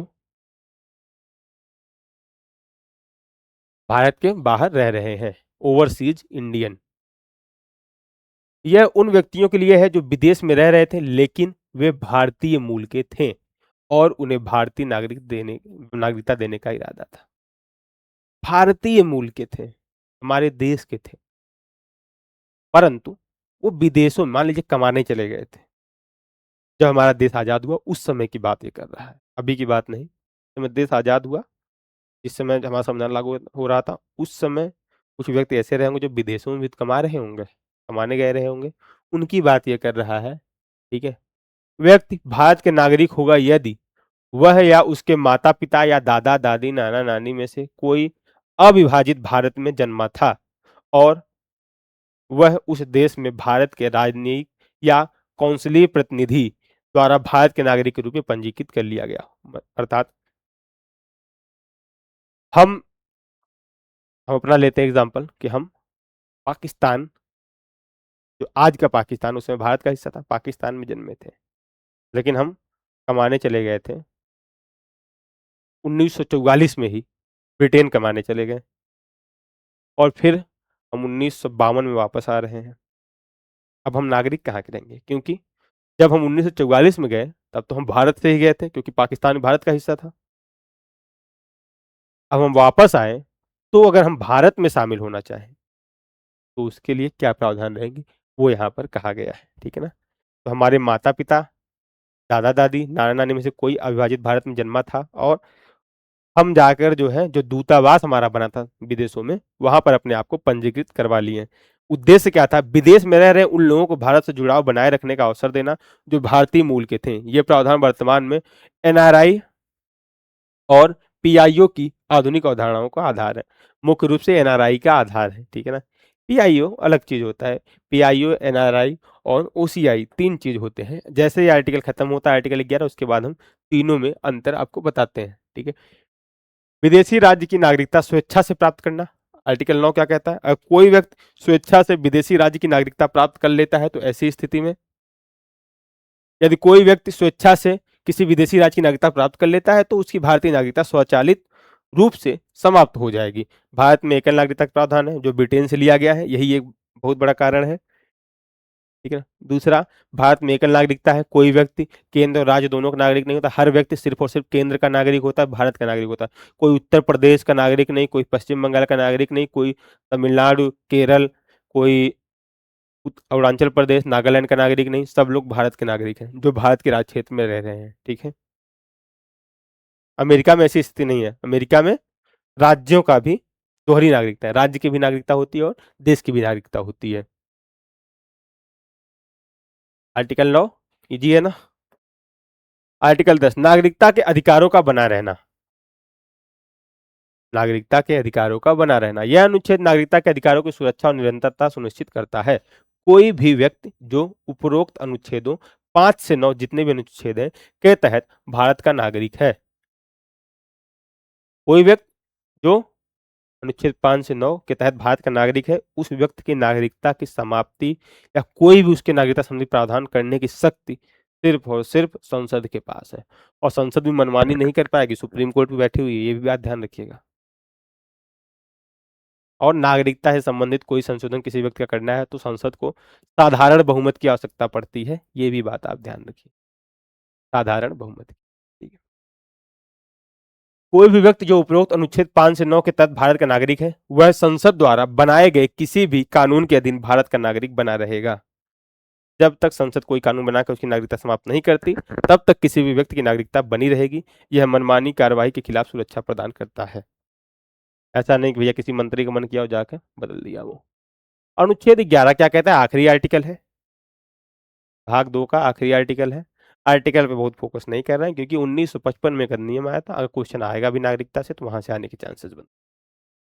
भारत के बाहर रह रहे हैं, ओवरसीज इंडियन, यह उन व्यक्तियों के लिए है जो विदेश में रह रहे थे लेकिन वे भारतीय मूल के थे और उन्हें भारतीय नागरिकता देने का इरादा था। भारतीय मूल के थे, हमारे देश के थे, परंतु वो विदेशों में मान लीजिए कमाने चले गए थे। जब हमारा देश आजाद हुआ उस समय की बात ये कर रहा है, अभी की बात नहीं। जब देश आजाद हुआ, जिस समय हमारा संविधान लागू हो रहा था, उस समय कुछ व्यक्ति ऐसे रहे होंगे जो विदेशों में भी कमा रहे होंगे, कमाने गए रहे होंगे, उनकी बात ये कर रहा है। ठीक है, व्यक्ति भारत के नागरिक होगा यदि वह या उसके माता पिता या दादा दादी नाना नानी में से कोई अविभाजित भारत में जन्मा था और वह उस देश में भारत के राजनयिक या कौंसलीय प्रतिनिधि द्वारा भारत के नागरिक के रूप में पंजीकृत कर लिया गया। अर्थात हम अपना लेते हैं एग्जांपल कि हम पाकिस्तान, जो आज का पाकिस्तान उसमें भारत का हिस्सा था, पाकिस्तान में जन्मे थे, लेकिन हम कमाने चले गए थे 1944 में ही, ब्रिटेन कमाने चले गए और फिर हम 1952 में वापस आ रहे हैं। अब हम नागरिक कहाँ के रहेंगे? क्योंकि जब हम 1944 में गए तब तो हम भारत से ही गए थे, क्योंकि पाकिस्तान भारत का हिस्सा था। अब हम वापस आए तो अगर हम भारत में शामिल होना चाहें तो उसके लिए क्या प्रावधान रहेंगे, वो यहाँ पर कहा गया है। ठीक है ना, तो हमारे माता पिता, दादा दादी, नाना नानी में से कोई अविभाजित भारत में जन्मा था और हम जाकर जो है, जो दूतावास हमारा बना था विदेशों में, वहां पर अपने आप को पंजीकृत करवा लिए। उद्देश्य क्या था? विदेश में रह रहे उन लोगों को भारत से जुड़ाव बनाए रखने का अवसर देना जो भारतीय मूल के थे। ये प्रावधान वर्तमान में एनआरआई और पीआईओ की आधुनिक अवधारणाओं का आधार है। मुख्य रूप से एनआरआई का आधार है। ठीक है ना, पीआईओ अलग चीज होता है। पीआईओ, एनआरआई और ओसीआई 3 चीज होते हैं। जैसे ही आर्टिकल खत्म होता है, आर्टिकल 11, उसके बाद हम तीनों में अंतर आपको बताते हैं। ठीक है, विदेशी राज्य की नागरिकता स्वेच्छा से प्राप्त करना। आर्टिकल 9 क्या कहता है? अगर कोई व्यक्ति स्वेच्छा से विदेशी राज्य की नागरिकता प्राप्त कर लेता है तो ऐसी स्थिति में, यदि कोई व्यक्ति स्वेच्छा से किसी विदेशी राज्य की नागरिकता प्राप्त कर लेता है तो उसकी भारतीय नागरिकता स्वचालित रूप से समाप्त हो जाएगी। भारत में एकल नागरिकता का प्रावधान है जो ब्रिटेन से लिया गया है, यही एक बहुत बड़ा कारण है। ठीक है, दूसरा, भारत में एकल नागरिकता है। कोई व्यक्ति केंद्र और राज्य दोनों का नागरिक नहीं होता, हर व्यक्ति सिर्फ और सिर्फ केंद्र का नागरिक होता है, भारत का नागरिक होता है। कोई उत्तर प्रदेश का नागरिक नहीं, कोई पश्चिम बंगाल का नागरिक नहीं, कोई तमिलनाडु, केरल, कोई अरुणाचल प्रदेश, नागालैंड का नागरिक नहीं, सब लोग भारत के नागरिक हैं जो भारत के राज्य क्षेत्र में रह रहे हैं। ठीक है, अमेरिका में ऐसी स्थिति नहीं है। अमेरिका में राज्यों का भी दोहरी नागरिकता है, राज्य की भी नागरिकता होती है और देश की भी नागरिकता होती है। आर्टिकल 9 इजी है ना। आर्टिकल 10 नागरिकता के अधिकारों का बना रहना। नागरिकता के अधिकारों का बना रहना, यह अनुच्छेद नागरिकता के अधिकारों की सुरक्षा और निरंतरता सुनिश्चित करता है। कोई भी व्यक्ति जो उपरोक्त अनुच्छेदों 5 से 9, जितने भी अनुच्छेद हैं, के तहत भारत का नागरिक है, कोई व्यक्ति जो अनुच्छेद 5 से 9 के तहत भारत का नागरिक है, उस व्यक्ति की नागरिकता की समाप्ति या कोई भी उसके नागरिकता संबंधी प्रावधान करने की शक्ति सिर्फ और सिर्फ संसद के पास है। और संसद भी मनमानी नहीं कर पाएगी, सुप्रीम कोर्ट भी बैठी हुई है, ये भी बात ध्यान रखिएगा। और नागरिकता से संबंधित कोई संशोधन किसी व्यक्ति का करना है तो संसद को साधारण बहुमत की आवश्यकता पड़ती है, ये भी बात आप ध्यान रखिए। साधारण बहुमत। ठीक है। कोई भी व्यक्ति जो उपरोक्त अनुच्छेद 5 से 9 के तहत भारत का नागरिक है, वह संसद द्वारा बनाए गए किसी भी कानून के अधीन भारत का नागरिक बना रहेगा। जब तक संसद कोई कानून बनाकर उसकी नागरिकता समाप्त नहीं करती, तब तक किसी भी व्यक्ति की नागरिकता बनी रहेगी। यह मनमानी कार्रवाई के खिलाफ सुरक्षा प्रदान करता है। ऐसा नहीं कि भैया किसी मंत्री का मन किया और जाकर बदल दिया वो। अनुच्छेद 11 क्या कहता है? आखिरी आर्टिकल है, भाग 2 का आखिरी आर्टिकल है। आर्टिकल पे बहुत फोकस नहीं कर रहे हैं क्योंकि 1955 में एक अधिनियम आया था। अगर क्वेश्चन आएगा भी नागरिकता से तो वहां से आने के चांसेस बन।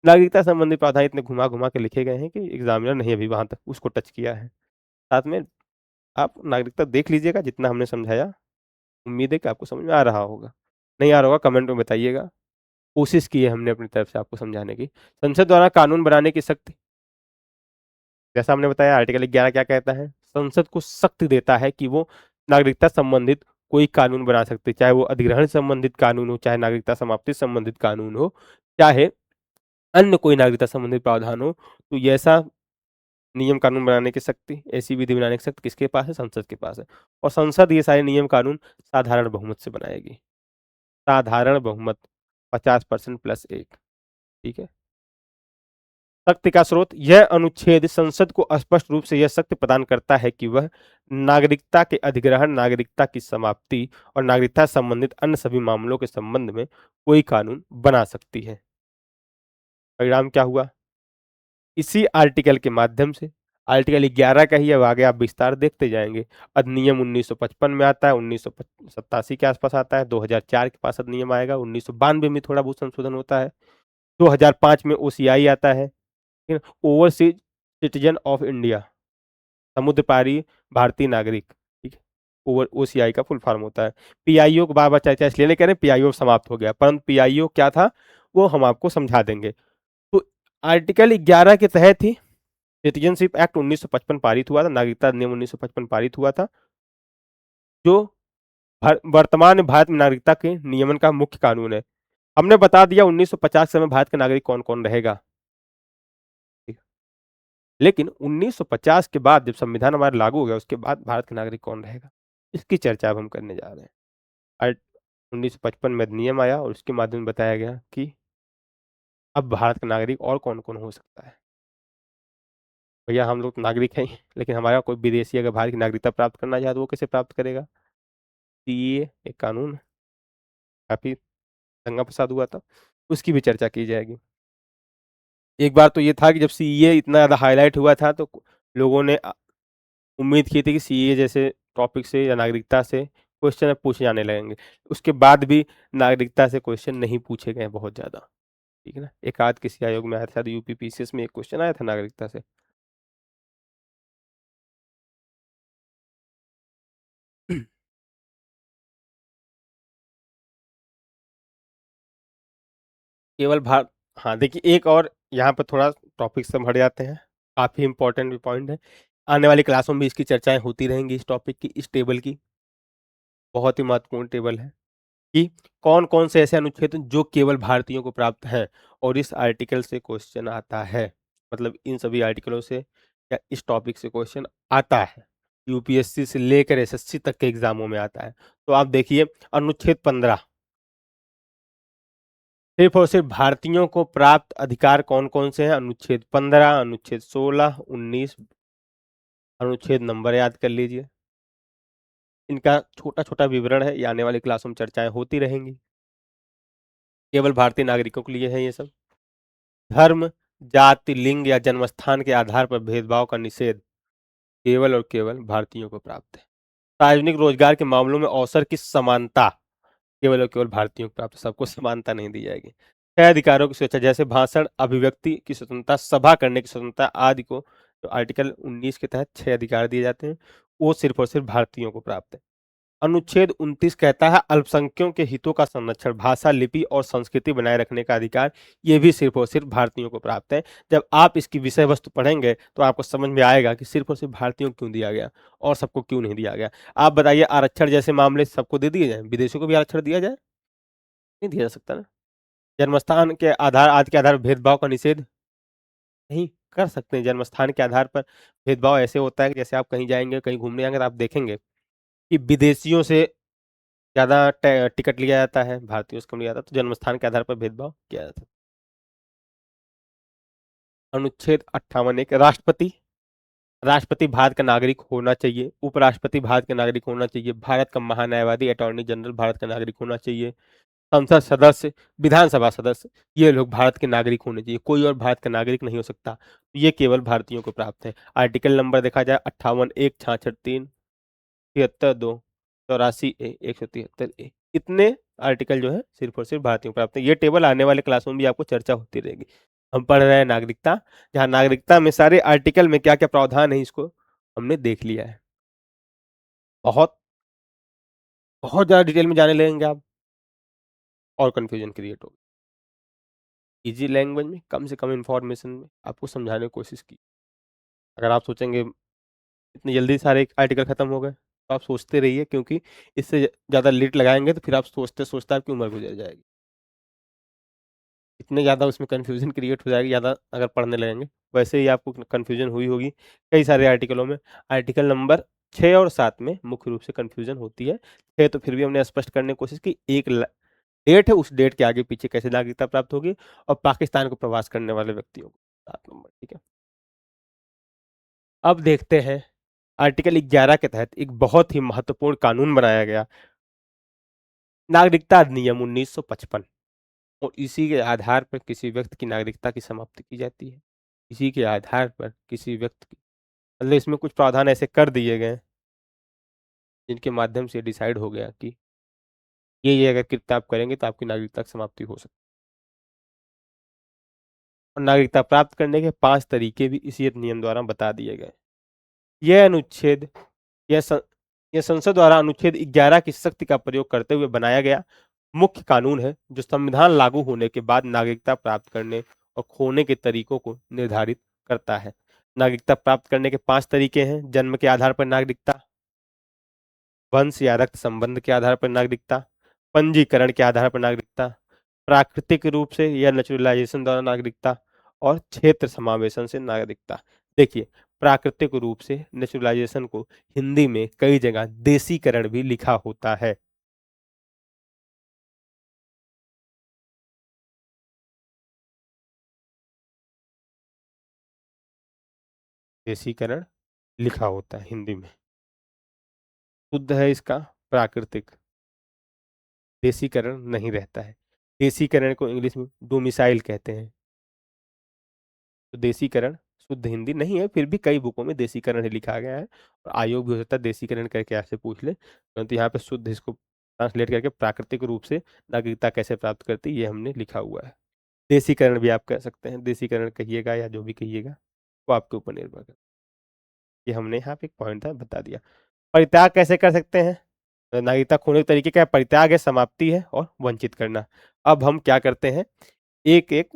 नागरिकता संबंधी प्रावधान इतने घुमा घुमा के लिखे गए हैं कि एग्जामिनर नहीं अभी वहां तक उसको टच किया है। साथ में आप नागरिकता देख लीजिएगा, जितना हमने समझाया उम्मीद है कि आपको समझ में आ रहा होगा। नहीं आ रहा होगा कमेंट में बताइएगा। कोशिश की है हमने अपनी तरफ से आपको समझाने की। संसद द्वारा कानून बनाने की शक्ति, जैसा हमने बताया आर्टिकल 11 क्या कहता है? संसद को शक्ति देता है कि वो नागरिकता संबंधित कोई कानून बना सकते, चाहे वो अधिग्रहण संबंधित कानून हो, चाहे नागरिकता समाप्ति संबंधित कानून हो, चाहे अन्य कोई नागरिकता संबंधित प्रावधान हो। तो ये ऐसा नियम कानून बनाने की शक्ति, ऐसी विधि बनाने की शक्ति किसके पास है? संसद के पास है। और संसद ये सारे नियम कानून साधारण बहुमत से बनाएगी। साधारण बहुमत 50% प्लस 1। ठीक है। शक्ति का स्रोत, यह अनुच्छेद संसद को स्पष्ट रूप से यह शक्ति प्रदान करता है कि वह नागरिकता के अधिग्रहण, नागरिकता की समाप्ति और नागरिकता संबंधित अन्य सभी मामलों के संबंध में कोई कानून बना सकती है। परिणाम क्या हुआ? इसी आर्टिकल के माध्यम से, आर्टिकल 11 का ही अब आगे आप विस्तार देखते जाएंगे। अधिनियम 1955 में आता है, 1987 के आसपास आता है, 2004 के पास अधिनियम आएगा, 1992 में थोड़ा बहुत संशोधन होता है, 2005 में ओसीआई आता है, ओवरसीज सिटीजन ऑफ इंडिया, समुद्र पारी भारतीय नागरिक। ठीक है। ओवर ओसीआई का फुल फॉर्म होता है। पीआईओ को बार बार चाचा इसलिए नहीं कह रहे, पीआईओ समाप्त हो गया, परंतु पीआईओ क्या था वो हम आपको समझा देंगे। तो आर्टिकल 11 के तहत ही सिटीजनशिप एक्ट 1955 पारित हुआ था, नागरिकता अधिनियम 1955 पारित हुआ था, जो वर्तमान में भारत में नागरिकता के नियमन का मुख्य कानून है। हमने बता दिया 1950 से में भारत का नागरिक कौन कौन रहेगा, लेकिन 1950 के बाद जब संविधान हमारा लागू हो गया उसके बाद भारत का नागरिक कौन रहेगा, इसकी चर्चा अब हम करने जा रहे हैं। 1955 में अधिनियम आया और उसके माध्यम से बताया गया कि अब भारत का नागरिक और कौन कौन हो सकता है। भैया हम लोग नागरिक हैं, लेकिन हमारा कोई विदेशी अगर भारत की नागरिकता प्राप्त करना चाहे तो वो कैसे प्राप्त करेगा? सीएए एक कानून काफी दंगा फसाद हुआ था, उसकी भी चर्चा की जाएगी। एक बार तो ये था कि जब सीएए इतना ज्यादा हाईलाइट हुआ था तो लोगों ने उम्मीद की थी कि सीएए जैसे टॉपिक से या नागरिकता से क्वेश्चन अब पूछे जाने लगेंगे। उसके बाद भी नागरिकता से क्वेश्चन नहीं पूछे गए बहुत ज्यादा। ठीक है ना, एक आध किसी आयोग में आया था, शायद यूपीपीसीएस में एक क्वेश्चन आया था नागरिकता से। केवल भारत, हाँ देखिए एक और यहाँ पर थोड़ा टॉपिक से हम हट जाते हैं, काफी इंपॉर्टेंट भी पॉइंट है। आने वाली क्लासों में भी इसकी चर्चाएं होती रहेंगी, इस टॉपिक की, इस टेबल की। बहुत ही महत्वपूर्ण टेबल है कि कौन कौन से ऐसे अनुच्छेद हैं जो केवल भारतीयों को प्राप्त हैं और इस आर्टिकल से क्वेश्चन आता है। मतलब इन सभी आर्टिकलों से या इस टॉपिक से क्वेश्चन आता है, यूपीएससी से लेकर एसएससी तक के एग्जामों में आता है। तो आप देखिए अनुच्छेद 15, सिर्फ और सिर्फ भारतीयों को प्राप्त अधिकार कौन कौन से हैं? अनुच्छेद 15, अनुच्छेद 16, 19, अनुच्छेद नंबर याद कर लीजिए। इनका छोटा छोटा विवरण है, ये आने वाली क्लासों में चर्चाएं होती रहेंगी। केवल भारतीय नागरिकों के लिए है ये सब। धर्म, जाति, लिंग या जन्मस्थान के आधार पर भेदभाव का निषेध केवल और केवल भारतीयों को प्राप्त है। सार्वजनिक रोजगार के मामलों में अवसर की समानता केवल और केवल भारतीयों को प्राप्त है, सबको समानता नहीं दी जाएगी। छह अधिकारों की सुरक्षा, जैसे भाषण, अभिव्यक्ति की स्वतंत्रता, सभा करने की स्वतंत्रता आदि को, तो आर्टिकल 19 के तहत 6 अधिकार दिए जाते हैं, वो सिर्फ और सिर्फ भारतीयों को प्राप्त है। अनुच्छेद 29 कहता है अल्पसंख्यकों के हितों का संरक्षण, भाषा, लिपि और संस्कृति बनाए रखने का अधिकार, ये भी सिर्फ और सिर्फ भारतीयों को प्राप्त है। जब आप इसकी विषय वस्तु पढ़ेंगे तो आपको समझ में आएगा कि सिर्फ और सिर्फ भारतीयों को क्यों दिया गया और सबको क्यों नहीं दिया गया। आप बताइए, आरक्षण जैसे मामले सबको दे दिए जाए, विदेशियों को भी आरक्षण दिया जाए? नहीं दिया जा सकता ना। जन्मस्थान के आधार आदि के आधार पर भेदभाव का निषेध नहीं कर सकते। जन्मस्थान के आधार पर भेदभाव ऐसे होता है कि जैसे आप कहीं जाएंगे, कहीं घूमने जाएंगे तो आप देखेंगे कि विदेशियों से ज़्यादा टिकट लिया जाता है, भारतीयों से कम लिया जाता है, तो जन्म स्थान के आधार पर भेदभाव किया जाता है। अनुच्छेद 58 एक, राष्ट्रपति राष्ट्रपति भारत का नागरिक होना चाहिए, उपराष्ट्रपति भारत का नागरिक होना चाहिए, भारत का महान्यायवादी अटॉर्नी जनरल भारत का नागरिक होना चाहिए, संसद सदस्य, विधानसभा सदस्य, ये लोग भारत के नागरिक होने चाहिए, कोई और भारत का नागरिक नहीं हो सकता, ये केवल भारतीयों को प्राप्त है। आर्टिकल नंबर देखा जाए 58 1, 66 3, 73 2, 84 A, 173 A, इतने आर्टिकल जो है सिर्फ और सिर्फ भारतीयों को प्राप्त है। ये टेबल आने वाले क्लासों में भी आपको चर्चा होती रहेगी। हम पढ़ रहे हैं नागरिकता, जहाँ नागरिकता में सारे आर्टिकल में क्या क्या प्रावधान है इसको हमने देख लिया है। बहुत बहुत ज्यादा डिटेल में जाने लगेंगे आप और कंफ्यूजन क्रिएट होगा। इजी लैंग्वेज में कम से कम इंफॉर्मेशन में आपको समझाने की कोशिश की। अगर आप सोचेंगे इतनी जल्दी सारे आर्टिकल खत्म हो गए, तो आप सोचते रहिए, क्योंकि इससे ज़्यादा लेट लगाएंगे तो फिर आप सोचते सोचते आपकी उम्र गुजर जाएगी। इतने ज़्यादा उसमें कन्फ्यूजन क्रिएट हो जाएगी ज़्यादा अगर पढ़ने लगेंगे। वैसे ही आपको कन्फ्यूजन हुई होगी कई सारे आर्टिकलों में। आर्टिकल नंबर 6 और 7 में मुख्य रूप से कन्फ्यूजन होती है। 6 तो फिर भी हमने स्पष्ट करने की कोशिश की, एक डेट है, उस डेट के आगे पीछे कैसे नागरिकता प्राप्त होगी, और पाकिस्तान को प्रवास करने वाले व्यक्तियों को 7 नंबर। ठीक है, अब देखते हैं आर्टिकल 11 के तहत एक बहुत ही महत्वपूर्ण कानून बनाया गया, नागरिकता अधिनियम 1955, और इसी के आधार पर किसी व्यक्ति की नागरिकता की समाप्ति की जाती है। इसी के आधार पर किसी व्यक्ति की, मतलब इसमें कुछ प्रावधान ऐसे कर दिए गए जिनके माध्यम से डिसाइड हो गया कि ये अगर कृत्य आप करेंगे तो आपकी नागरिकता की समाप्ति हो सकती है। और नागरिकता प्राप्त करने के 5 तरीके भी इसी अधिनियम द्वारा बता दिए गए। यह अनुच्छेद यह सं, यह संसद द्वारा अनुच्छेद 11 की शक्ति का प्रयोग करते हुए बनाया गया मुख्य कानून है, जो संविधान लागू होने के बाद नागरिकता प्राप्त करने और खोने के तरीकों को निर्धारित करता है। नागरिकता प्राप्त करने के 5 तरीके हैं: जन्म के आधार पर नागरिकता, वंश या रक्त संबंध के आधार पर नागरिकता, पंजीकरण के आधार पर नागरिकता, प्राकृतिक रूप से या नेचुरलाइजेशन द्वारा नागरिकता, और क्षेत्र समावेशन से नागरिकता। देखिए, प्राकृतिक रूप से नेचुरलाइजेशन को हिंदी में कई जगह देसीकरण भी लिखा होता है। देसीकरण लिखा होता है हिंदी में। शुद्ध है इसका प्राकृतिक, देसीकरण नहीं रहता है। देसीकरण को इंग्लिश में डोमिसाइल कहते हैं। तो देसीकरण शुद्ध हिंदी नहीं है, फिर भी कई बुकों में देसीकरण ही लिखा गया है, और आयोग भी हो सकता है देसीकरण करके आपसे पूछ ले, परंतु यहाँ पे शुद्ध इसको ट्रांसलेट करके प्राकृतिक रूप से नागरिकता कैसे प्राप्त करती ये हमने लिखा हुआ है। देसीकरण भी आप कह सकते हैं, देसीकरण कहिएगा या जो भी कहिएगा वो आपके ऊपर निर्भर करता है। ये हमने यहाँ पे एक पॉइंट था बता दिया। परित्याग कैसे कर सकते हैं? नागरिकता खोने के तरीके क्या है? परित्याग है, समाप्ति है, और वंचित करना। अब हम क्या करते हैं, एक एक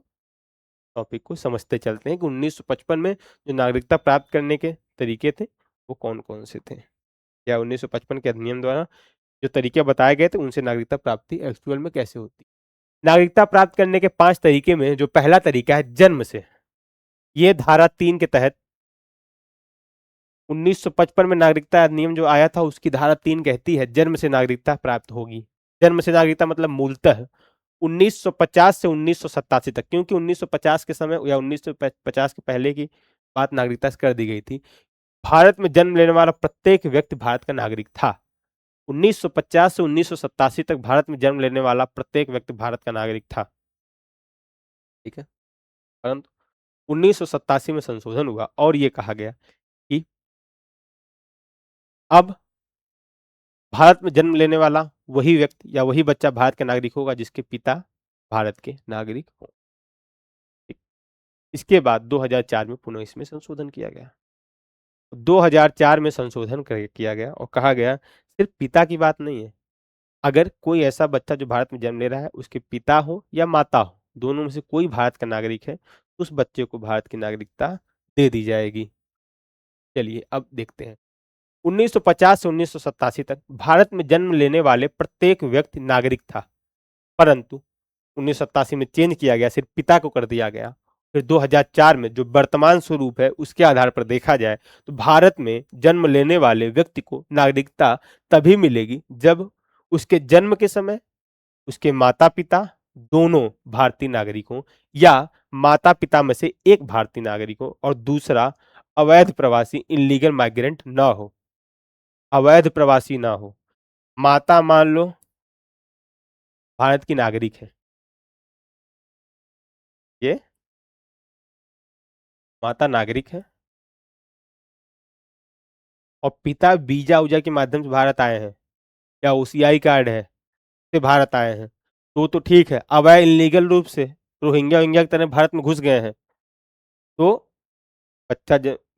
टॉपिक को समझते चलते हैं कि 1955 में जो नागरिकता प्राप्त करने के तरीके थे वो कौन कौन से थे, या 1955 के अधिनियम द्वारा जो तरीके बताए गए थे उनसे नागरिकता प्राप्ति एक्चुअल में कैसे होती। नागरिकता प्राप्त करने के 5 तरीके में जो पहला तरीका है जन्म से, ये धारा 3 के तहत 1955 में नागरिकता अधिनियम जो आया था उसकी धारा 3 कहती है जन्म से नागरिकता प्राप्त होगी। जन्म से नागरिकता मतलब मूलतः 1950 से 1987 तक, क्योंकि 1950 के समय या 1950 के पहले की बात नागरिकता से कर दी गई थी। भारत में जन्म लेने वाला प्रत्येक व्यक्ति भारत का नागरिक था। 1950 से 1987 तक भारत में जन्म लेने वाला प्रत्येक व्यक्ति भारत का नागरिक था। ठीक है, परंतु 1987 में संशोधन हुआ और ये कहा गया कि अब भारत में जन्म लेने वाला वही व्यक्ति या वही बच्चा भारत का नागरिक होगा जिसके पिता भारत के नागरिक हो। इसके बाद 2004 में पुनः इसमें संशोधन किया गया। 2004 में संशोधन किया गया और कहा गया सिर्फ पिता की बात नहीं है, अगर कोई ऐसा बच्चा जो भारत में जन्म ले रहा है उसके पिता हो या माता हो, दोनों में से कोई भारत का नागरिक है, उस बच्चे को भारत की नागरिकता दे दी जाएगी। चलिए अब देखते हैं, 1950 से 1987 तक भारत में जन्म लेने वाले प्रत्येक व्यक्ति नागरिक था, परंतु 1987 में चेंज किया गया, सिर्फ पिता को कर दिया गया। फिर 2004 में जो वर्तमान स्वरूप है उसके आधार पर देखा जाए तो भारत में जन्म लेने वाले व्यक्ति को नागरिकता तभी मिलेगी जब उसके जन्म के समय उसके माता पिता दोनों भारतीय नागरिक हों, या माता पिता में से एक भारतीय नागरिक हो, और दूसरा अवैध प्रवासी इनलीगल माइग्रेंट ना हो, अवैध प्रवासी ना हो। माता मान लो भारत की नागरिक है, ये माता नागरिक है, और पिता वीजा उजा के माध्यम से भारत आए हैं, या ओसीआई कार्ड है से भारत आए हैं, तो ठीक है। अवैध इलीगल रूप से रोहिंग्या विंग्या की तरह भारत में घुस गए हैं, तो बच्चा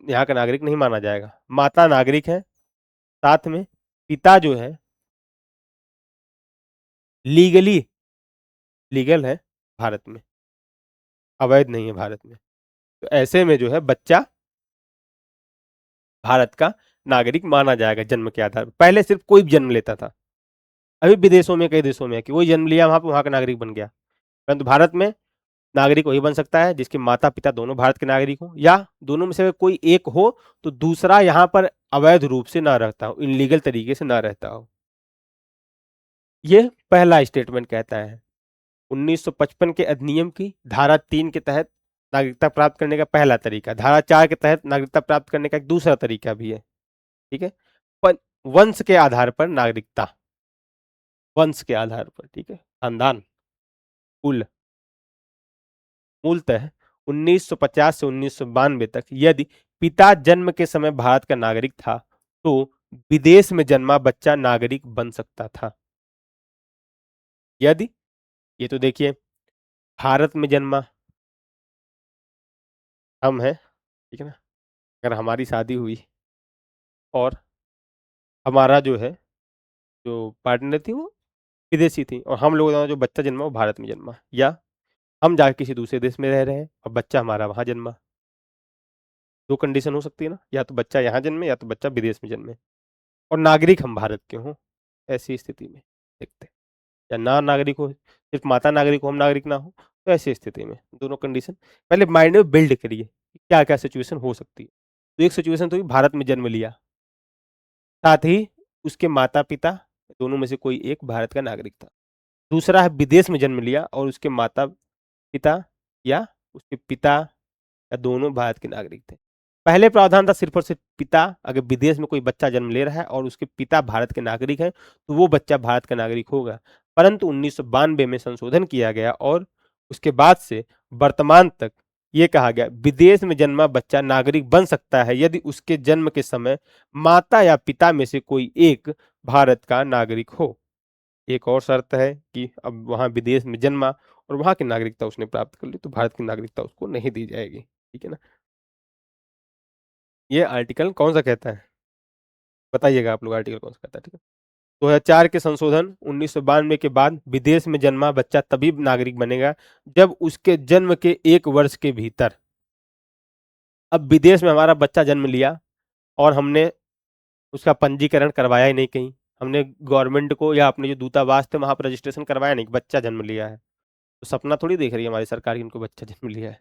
यहाँ का नागरिक नहीं माना जाएगा। माता नागरिक है, साथ में पिता जो है लीगली लीगल है भारत में, अवैध नहीं है भारत में, तो ऐसे में जो है बच्चा भारत का नागरिक माना जाएगा जन्म के आधार पर। पहले सिर्फ कोई भी जन्म लेता था, अभी विदेशों में कई देशों में है कि वही जन्म लिया वहां पर वहां का नागरिक बन गया, परंतु भारत में नागरिक वही बन सकता है जिसके माता पिता दोनों भारत के नागरिक हो, या दोनों में से अगर कोई एक हो तो दूसरा यहाँ पर अवैध रूप से ना रहता हो, इनलीगल तरीके से ना रहता हो। ये पहला स्टेटमेंट कहता है 1955 के अधिनियम की धारा 3 के तहत नागरिकता प्राप्त करने का पहला तरीका, धारा 4 के तहत नागरिकता प्राप्त करने का एक दूसरा तरीका भी है। ठीक है, पर वंश के आधार पर नागरिकता, वंश के आधार पर, ठीक है, खानदान, कुल। मूलतः 1950 से 1992 तक यदि पिता जन्म के समय भारत का नागरिक था तो विदेश में जन्मा बच्चा नागरिक बन सकता था। यदि, ये तो देखिए, भारत में जन्मा हम है, ठीक है ना, अगर हमारी शादी हुई और हमारा जो है जो पार्टनर थी वो विदेशी थी, और हम लोगों का जो बच्चा जन्मा वो भारत में जन्मा, या हम जाके किसी दूसरे देश में रह रहे हैं और बच्चा हमारा वहां जन्मा, दो कंडीशन हो सकती है ना, या तो बच्चा यहाँ जन्मे या तो बच्चा विदेश में जन्मे, और नागरिक हम भारत के हों। ऐसी स्थिति में देखते हैं, या ना नागरिक हो, सिर्फ माता नागरिक हो हम नागरिक ना हो, तो ऐसी स्थिति में दोनों कंडीशन पहले माइंड में बिल्ड करिए क्या क्या सिचुएशन हो सकती है। तो एक सिचुएशन तो भारत में जन्म लिया, साथ ही उसके माता पिता दोनों में से कोई एक भारत का नागरिक था। दूसरा है विदेश में जन्म लिया और उसके माता पिता या उसके पिता या दोनों भारत के नागरिक थे। पहले प्रावधान था सिर्फ और सिर्फ पिता, अगर विदेश में कोई बच्चा जन्म ले रहा है और उसके पिता भारत के नागरिक हैं तो वो बच्चा भारत का नागरिक होगा। परंतु 1992 में संशोधन किया गया और उसके बाद से वर्तमान तक ये कहा गया विदेश में जन्मा बच्चा नागरिक बन सकता है यदि उसके जन्म के समय माता या पिता में से कोई एक भारत का नागरिक हो। एक और शर्त है कि अब वहां विदेश में जन्मा और वहां की नागरिकता उसने प्राप्त कर ली तो भारत की नागरिकता उसको नहीं दी जाएगी। ठीक है ना, ये आर्टिकल कौन सा कहता है, बताइएगा आप लोग आर्टिकल कौन सा कहता है। ठीक है, 2004 के संशोधन 1992 के बाद विदेश में जन्मा बच्चा तभी नागरिक बनेगा जब उसके जन्म के 1 वर्ष के भीतर, अब विदेश में हमारा बच्चा जन्म लिया और हमने उसका पंजीकरण करवाया ही नहीं कहीं, हमने गवर्नमेंट को या अपने जो दूतावास थे वहां पर रजिस्ट्रेशन करवाया नहीं, बच्चा जन्म लिया है, तो सपना थोड़ी देख रही है हमारी सरकार की इनको बच्चा जन्म लिया है।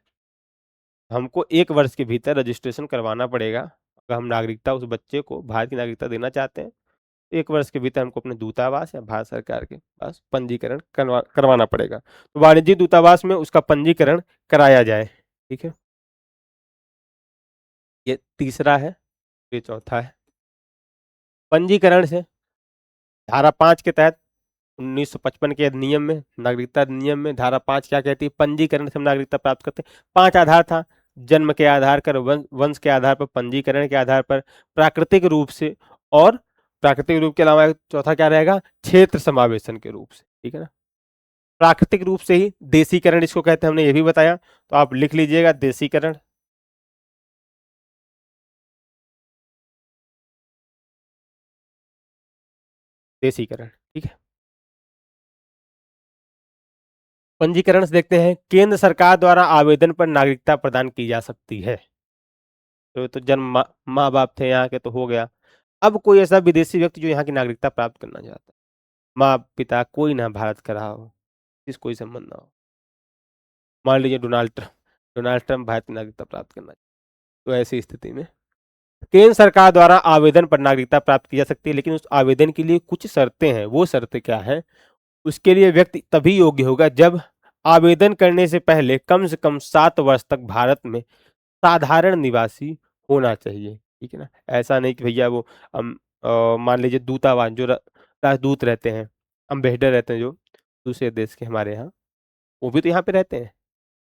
हमको 1 वर्ष के भीतर रजिस्ट्रेशन करवाना पड़ेगा, अगर हम नागरिकता उस बच्चे को भारत की नागरिकता देना चाहते हैं। 1 वर्ष के भीतर हमको अपने दूतावास या भारत सरकार के पास पंजीकरण करवाना पड़ेगा, तो वाणिज्यिक दूतावास में उसका पंजीकरण कराया जाए। ठीक है, ये तीसरा है, ये चौथा है। पंजीकरण से धारा 5 के तहत 1955 के अधिनियम में, नागरिकता अधिनियम में धारा 5 क्या कहती है, पंजीकरण से हम नागरिकता प्राप्त करते हैं। 5 आधार था, जन्म के आधार पर, वंश के आधार पर, पंजीकरण के आधार पर, प्राकृतिक रूप से, और प्राकृतिक रूप के अलावा चौथा क्या रहेगा, क्षेत्र समावेशन के रूप से। ठीक है ना, प्राकृतिक रूप से ही देसीकरण इसको कहते हैं, हमने ये भी बताया, तो आप लिख लीजिएगा देसीकरण। देसीकरण, ठीक है। पंजीकरण से देखते हैं, केंद्र सरकार द्वारा आवेदन पर नागरिकता प्रदान की जा सकती है, तो जन्म माँ बाप थे यहाँ के तो हो गया। अब कोई ऐसा विदेशी व्यक्ति जो यहाँ की नागरिकता प्राप्त करना चाहता है, माँ पिता कोई ना भारत का रहा हो, इस कोई संबंध ना हो, मान लीजिए Donald Trump, Donald Trump Bharat की नागरिकता प्राप्त करना चाहते, तो ऐसी स्थिति में केंद्र सरकार द्वारा आवेदन पर नागरिकता प्राप्त की जा सकती है, लेकिन उस आवेदन के लिए कुछ शर्तें हैं। वो शर्तें क्या है? उसके लिए व्यक्ति तभी योग्य होगा जब आवेदन करने से पहले कम से कम 7 वर्ष तक भारत में साधारण निवासी होना चाहिए। ठीक है ना? ऐसा नहीं कि भैया वो मान लीजिए दूतावास जो राजदूत रहते हैं, अम्बेसडर रहते हैं जो दूसरे देश के हमारे यहाँ, वो भी तो यहाँ पे रहते हैं।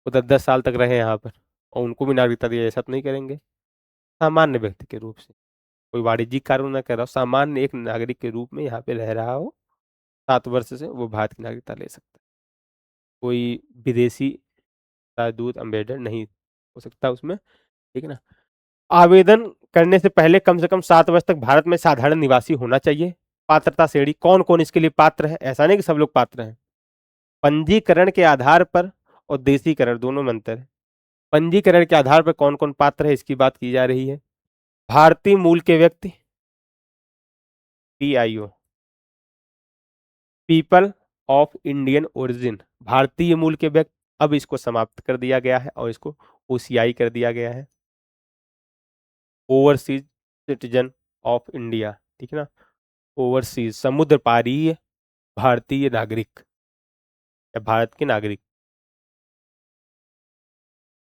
वो 10-10 साल तक रहे यहाँ पर और उनको भी नागरिकता दिया, ऐसा तो नहीं करेंगे। सामान्य व्यक्ति के रूप से, कोई वाणिज्यिक कार्य ना कर रहा हो, सामान्य एक नागरिक के रूप में यहाँ पे रह रहा हो 7 वर्ष से, वो भारत की नागरिकता ले सकता है। कोई विदेशी राजदूत अम्बेसडर नहीं हो सकता उसमें। ठीक है ना? आवेदन करने से कम 7 वर्ष तक भारत में साधारण निवासी होना चाहिए। पात्रता श्रेणी कौन कौन इसके लिए पात्र है? ऐसा नहीं कि सब लोग पात्र हैं। पंजीकरण के आधार पर और देशीकरण दोनों में अंतर है। पंजीकरण के आधार पर कौन कौन पात्र है इसकी बात की जा रही है। भारतीय मूल के व्यक्ति, PIO, people of Indian origin, भारतीय मूल के व्यक्ति। अब इसको समाप्त कर दिया गया है और इसको ओसीआई कर दिया गया है, ओवरसीज सिटीजन ऑफ इंडिया। ठीक है ना? ओवरसीज समुद्र पारीय भारतीय नागरिक या भारत के नागरिक।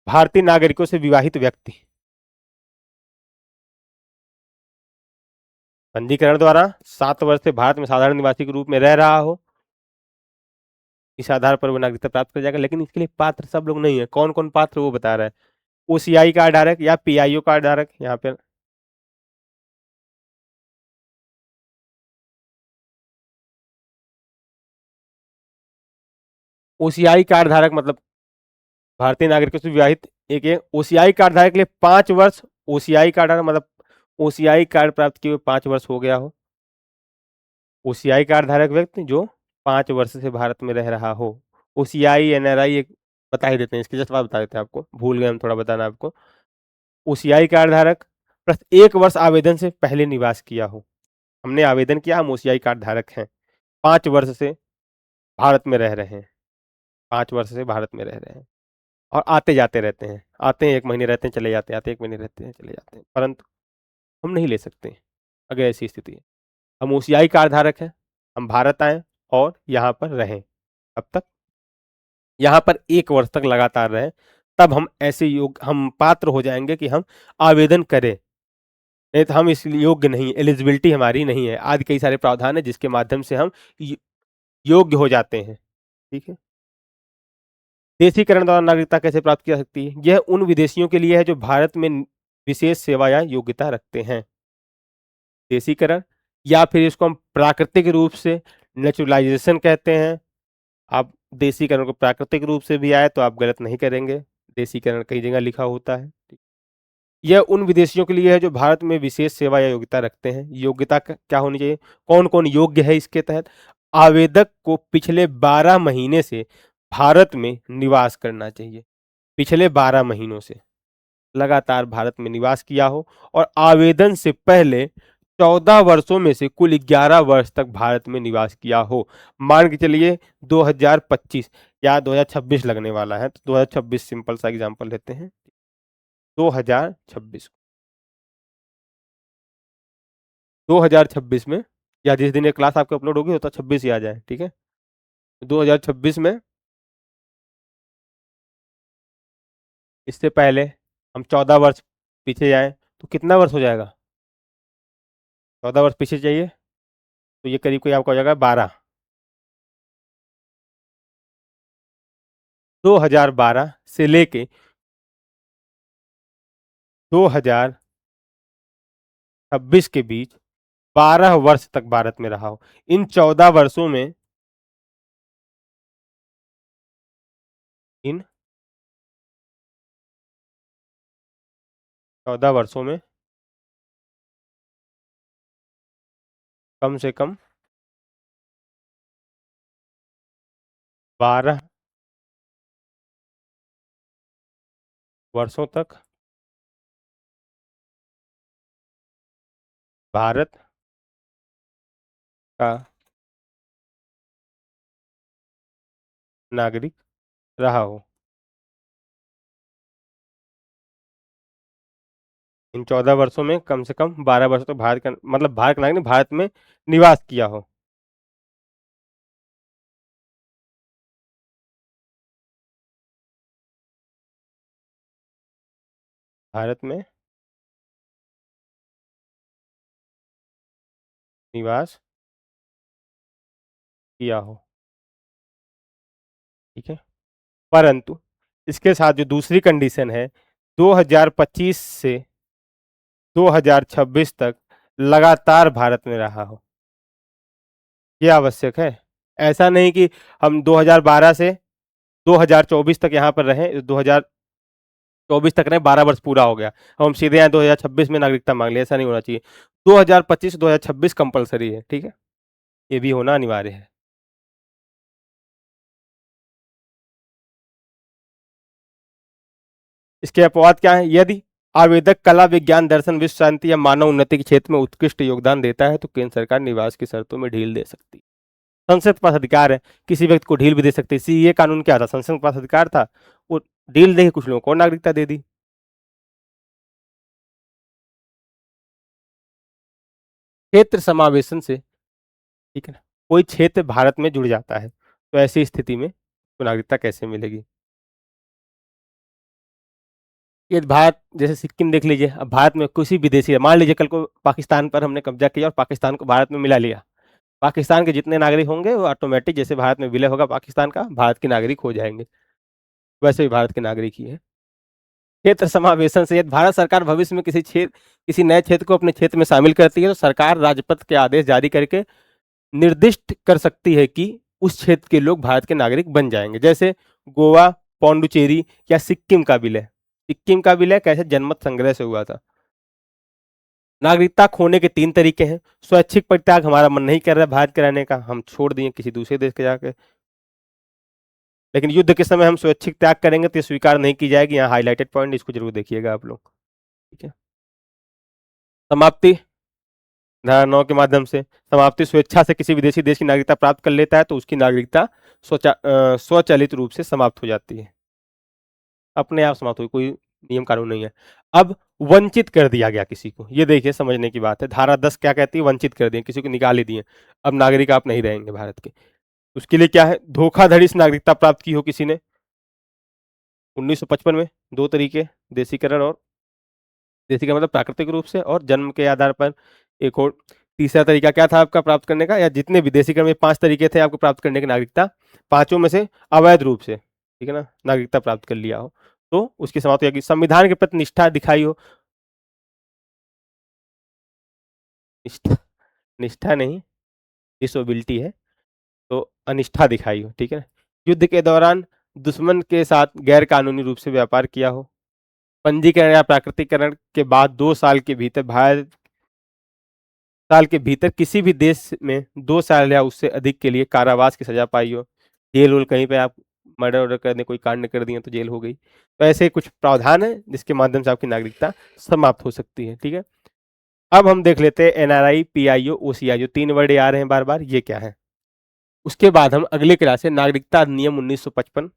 भारतीय नागरिकों से विवाहित व्यक्ति पंजीकरण द्वारा 7 वर्ष से भारत में साधारण निवासी के रूप में रह रहा हो, इस आधार पर वो नागरिकता प्राप्त कर जाएगा। लेकिन इसके लिए पात्र सब लोग नहीं है। कौन कौन पात्र वो बता रहा है। ओसीआई कार्ड धारक या पीआईओ कार्ड धारक, यहाँ पे ओसीआई कार्ड धारक मतलब भारतीय नागरिकों से विवाहित। एक है ओसीआई कार्ड धारक के लिए 5 वर्ष, ओसीआई कार्ड धारक मतलब ओसीआई कार्ड प्राप्त किए हुए 5 वर्ष हो गया हो। ओसीआई कार्ड धारक व्यक्ति जो 5 वर्ष से भारत में रह रहा हो। ओसीआई एनआरआई एक बता ही देते हैं, इसके जस्ट बाद बता देते हैं आपको, भूल गए हम थोड़ा बताना आपको। ओसीआई कार्ड धारक प्लस 1 वर्ष आवेदन से पहले निवास किया हो। हमने आवेदन किया, हम ओसीआई कार्ड धारक हैं, 5 वर्ष से भारत में रह रहे हैं, 5 वर्ष से भारत में रह रहे हैं और आते जाते रहते हैं। आते हैं 1 महीने रहते हैं चले जाते हैं, आते 1 महीने रहते हैं चले जाते हैं, परंतु हम नहीं ले सकते अगर ऐसी स्थिति है। हम ओसीआई कार्ड धारक हैं, हम भारत आए और यहाँ पर रहें, अब तक यहाँ पर 1 वर्ष तक लगातार रहें, तब हम ऐसे योग्य, हम पात्र हो जाएंगे कि हम आवेदन करें। नहीं तो हम इस योग्य नहीं, एलिजिबिलिटी हमारी नहीं है। आदि कई सारे प्रावधान है जिसके माध्यम से हम योग्य हो जाते हैं। ठीक है? देशीकरण द्वारा नागरिकता कैसे प्राप्त की जा सकती है? यह उन विदेशियों के लिए है जो भारत में विशेष सेवा या योग्यता रखते हैं। देशीकरण या फिर इसको हम प्राकृतिक रूप से नेचुरलाइजेशन कहते हैं। आप देशीकरण को प्राकृतिक रूप से भी आए तो आप गलत नहीं करेंगे, देशीकरण कई जगह लिखा होता है। यह उन विदेशियों के लिए है जो भारत में विशेष सेवा या योग्यता रखते हैं। योग्यता क्या होनी चाहिए? कौन कौन योग्य है इसके तहत? आवेदक को पिछले 12 महीने से भारत में निवास करना चाहिए, पिछले 12 महीनों से लगातार भारत में निवास किया हो और आवेदन से पहले 14 वर्षों में से कुल 11 वर्ष तक भारत में निवास किया हो। मान के चलिए 2025 या 2026 लगने वाला है, तो 2026 सिंपल सा एग्जांपल लेते हैं। 2026 2026 में या जिस दिन ये क्लास आपकी अपलोड होगी होता 26 ही आ जाए। ठीक है? 2026 में इससे पहले हम 14 वर्ष पीछे जाएं तो कितना वर्ष हो जाएगा? 14 वर्ष पीछे जाइए तो ये करीब करीब आपका हो जाएगा 12। 2012 से लेके 2026 के बीच 12 वर्ष तक भारत में रहा हो। इन 14 वर्षों में, इन 14 वर्षों में कम से कम 12 वर्षों तक भारत का नागरिक रहा हो। इन 14 वर्षों में कम से कम 12 वर्षों तक भारत का मतलब भारत का नागरिक ने भारत में निवास किया हो। भारत में निवास किया हो। ठीक है। परंतु इसके साथ जो दूसरी कंडीशन है, 2025 से 2026 तक लगातार भारत में रहा हो। ये आवश्यक है। ऐसा नहीं कि हम 2012 से 2024 तक यहाँ पर रहे, 2024 तक रहे, 12 वर्ष पूरा हो गया, हम सीधे यहाँ 2026 में नागरिकता मांग लिया, ऐसा नहीं होना चाहिए। 2025 2026 कंपलसरी है। ठीक है, ये भी होना अनिवार्य है। इसके अपवाद क्या है? यदि आवेदक कला, विज्ञान, दर्शन, विश्व शांति या मानव उन्नति के क्षेत्र में उत्कृष्ट योगदान देता है तो केंद्र सरकार निवास की शर्तों में ढील दे सकती है। संसद के पास अधिकार है, किसी व्यक्ति को ढील भी दे सकती है। सीए कानून क्या था? संसद के पास अधिकार था, वो ढील दे कुछ लोगों को नागरिकता दे दी। क्षेत्र समावेशन से, ठीक है ना, कोई क्षेत्र भारत में जुड़ जाता है तो ऐसी स्थिति में तो नागरिकता कैसे मिलेगी? ये भारत जैसे सिक्किम देख लीजिए, अब भारत में किसी विदेशी, मान लीजिए कल को पाकिस्तान पर हमने कब्जा किया और पाकिस्तान को भारत में मिला लिया, पाकिस्तान के जितने नागरिक होंगे वो ऑटोमेटिक, जैसे भारत में विलय होगा पाकिस्तान का, भारत के नागरिक हो जाएंगे, वैसे भी भारत के नागरिक ही है। क्षेत्र समावेशन से यदि भारत सरकार भविष्य में किसी नए क्षेत्र को अपने क्षेत्र में शामिल करती है तो सरकार राजपत्र के आदेश जारी करके निर्दिष्ट कर सकती है कि उस क्षेत्र के लोग भारत के नागरिक बन जाएंगे। जैसे गोवा, पौंडुचेरी या सिक्किम का विलय। सिक्किम का विलय कैसे? जनमत संग्रह से हुआ था। नागरिकता खोने के 3 तरीके हैं। स्वैच्छिक परित्याग, हमारा मन नहीं कर रहा भारत के रहने का, हम छोड़ दिए किसी दूसरे देश के जाके, लेकिन युद्ध के समय हम स्वैच्छिक त्याग करेंगे तो ये स्वीकार नहीं की जाएगी। यहाँ हाईलाइटेड पॉइंट, इसको जरूर देखिएगा आप लोग। ठीक है। समाप्ति, धारा 9 के माध्यम से समाप्ति, स्वेच्छा से किसी विदेशी देश की नागरिकता प्राप्त कर लेता है तो उसकी नागरिकता स्वचालित रूप से समाप्त हो जाती है, अपने आप समाप्त हुई, कोई नियम कानून नहीं है। अब वंचित कर दिया गया किसी को, ये देखिए समझने की बात है। धारा 10 क्या कहती है? वंचित कर दिए, किसी को निकाल ही दिए, अब नागरिक आप नहीं रहेंगे भारत के। उसके लिए क्या है? धोखाधड़ी से नागरिकता प्राप्त की हो किसी ने 1955 में, 2 तरीके, देसीकरण और, देसीकरण मतलब प्राकृतिक रूप से, और जन्म के आधार पर एक और तीसरा तरीका क्या था आपका प्राप्त करने का? या जितने भी देसीकरण में 5 तरीके थे आपको प्राप्त करने की नागरिकता, पांचों में से अवैध रूप से, ठीक है ना, नागरिकता प्राप्त कर लिया हो तो उसकी समाप्ति होगी। संविधान के प्रति निष्ठा दिखाई हो, निष्ठा, निष्ठा नहीं, डिसोबिलिटी है, तो अनिष्ठा दिखाई हो, ठीक है। युद्ध के दौरान दुश्मन के साथ गैर कानूनी रूप से व्यापार किया हो, पंजीकरण या प्राकृतिकरण के बाद 2 साल के भीतर, भारत साल के भीतर किसी भी देश में 2 साल या उससे अधिक के लिए कारावास की सजा पाई हो, जेल उल, कहीं पे आप मर्डर वर्डर कर दें, कोई कांड कर दिए तो जेल हो गई, तो ऐसे कुछ प्रावधान है जिसके माध्यम से आपकी नागरिकता समाप्त हो सकती है। ठीक है। अब हम देख लेते हैं एनआरआई, पीआईओ, ओसीआई, जो 3 वर्ड आ रहे हैं बार बार, ये क्या है। उसके बाद हम अगले क्लास है नागरिकता अधिनियम 1955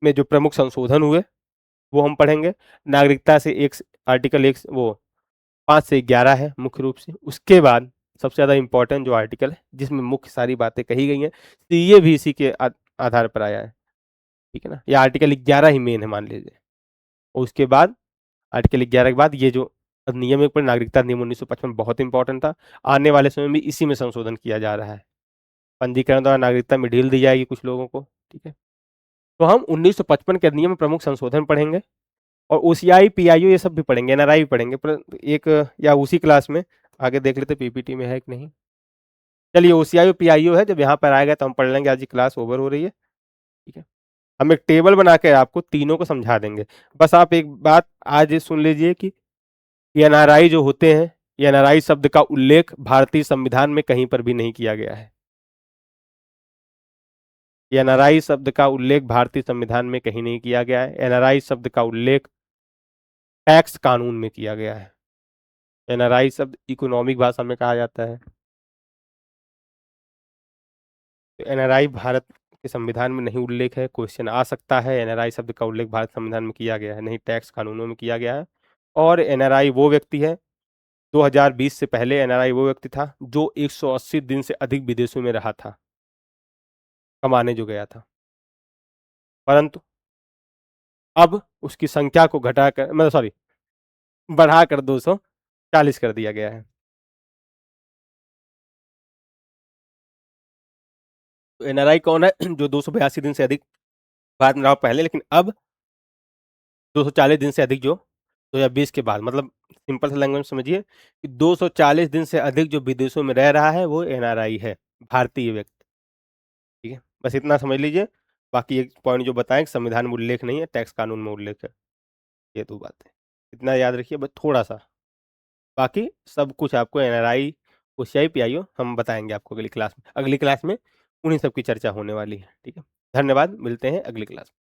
में जो प्रमुख संशोधन हुए वो हम पढ़ेंगे। नागरिकता से एक आर्टिकल एक वो 5 से 11 है मुख्य रूप से। उसके बाद सबसे ज्यादा इंपॉर्टेंट जो आर्टिकल है जिसमें मुख्य सारी बातें कही गई हैं, तो ये भी इसी के आधार पर आया है, ठीक है ना। ये आर्टिकल 11 ही मेन है मान लीजिए, और उसके बाद आर्टिकल 11 के बाद ये जो अधिनियम है, पर नागरिकता अधिनियम 1955 बहुत इंपॉर्टेंट था। आने वाले समय में इसी में संशोधन किया जा रहा है, पंजीकरण द्वारा नागरिकता में ढील दी जाएगी कुछ लोगों को, ठीक है। तो हम 1955 के अधिनियम में प्रमुख संशोधन पढ़ेंगे, और ओसीआई, पीआईओ ये सब भी पढ़ेंगे, एनआरआई भी पढ़ेंगे, पर एक या उसी क्लास में आगे देख लेते पीपीटी में है कि नहीं। चलिए, ओसीआई और पीआईओ है, जब यहाँ पर आएगा तो हम पढ़ लेंगे, आज की क्लास ओवर हो रही है, ठीक है। हम एक टेबल बना के आपको तीनों को समझा देंगे। बस आप एक बात आज सुन लीजिए कि एनआरआई जो होते हैं, एनआरआई शब्द का उल्लेख भारतीय संविधान में कहीं पर भी नहीं किया गया है। एनआरआई शब्द का उल्लेख भारतीय संविधान में कहीं नहीं किया गया है। एनआरआई शब्द का उल्लेख टैक्स कानून में किया गया है। एनआरआई शब्द इकोनॉमिक भाषा में कहा जाता है। तो एनआरआई भारत के संविधान में नहीं उल्लेख है, क्वेश्चन आ सकता है। एनआरआई शब्द का उल्लेख भारत संविधान में किया गया है नहीं, टैक्स कानूनों में किया गया है। और एनआरआई वो व्यक्ति है, 2020 से पहले एनआरआई वो व्यक्ति था जो 180 दिन से अधिक विदेशों में रहा था, कमाने जो गया था। परंतु अब उसकी संख्या को घटाकर, मतलब सॉरी, बढ़ाकर 240 कर दिया गया है। तो एनआरआई कौन है? जो 282 दिन से अधिक भारत में रहा पहले, लेकिन अब 240 दिन से अधिक जो 2020 के बाद, मतलब सिंपल सा लैंग्वेज समझिए कि 240 दिन से अधिक जो विदेशों में रह रहा है वो एनआरआई है, भारतीय व्यक्ति। ठीक है, बस इतना समझ लीजिए। बाकी एक पॉइंट जो बताएं, संविधान में उल्लेख नहीं है, टैक्स कानून में उल्लेख है। ये दो बातें इतना याद रखिए बस थोड़ा सा। बाकी सब कुछ आपको एनआरआई ओसीआई पीआईओ हम बताएंगे आपको अगली क्लास में। अगली क्लास में उन्हीं सब की चर्चा होने वाली है। ठीक है, धन्यवाद, मिलते हैं अगली क्लास में।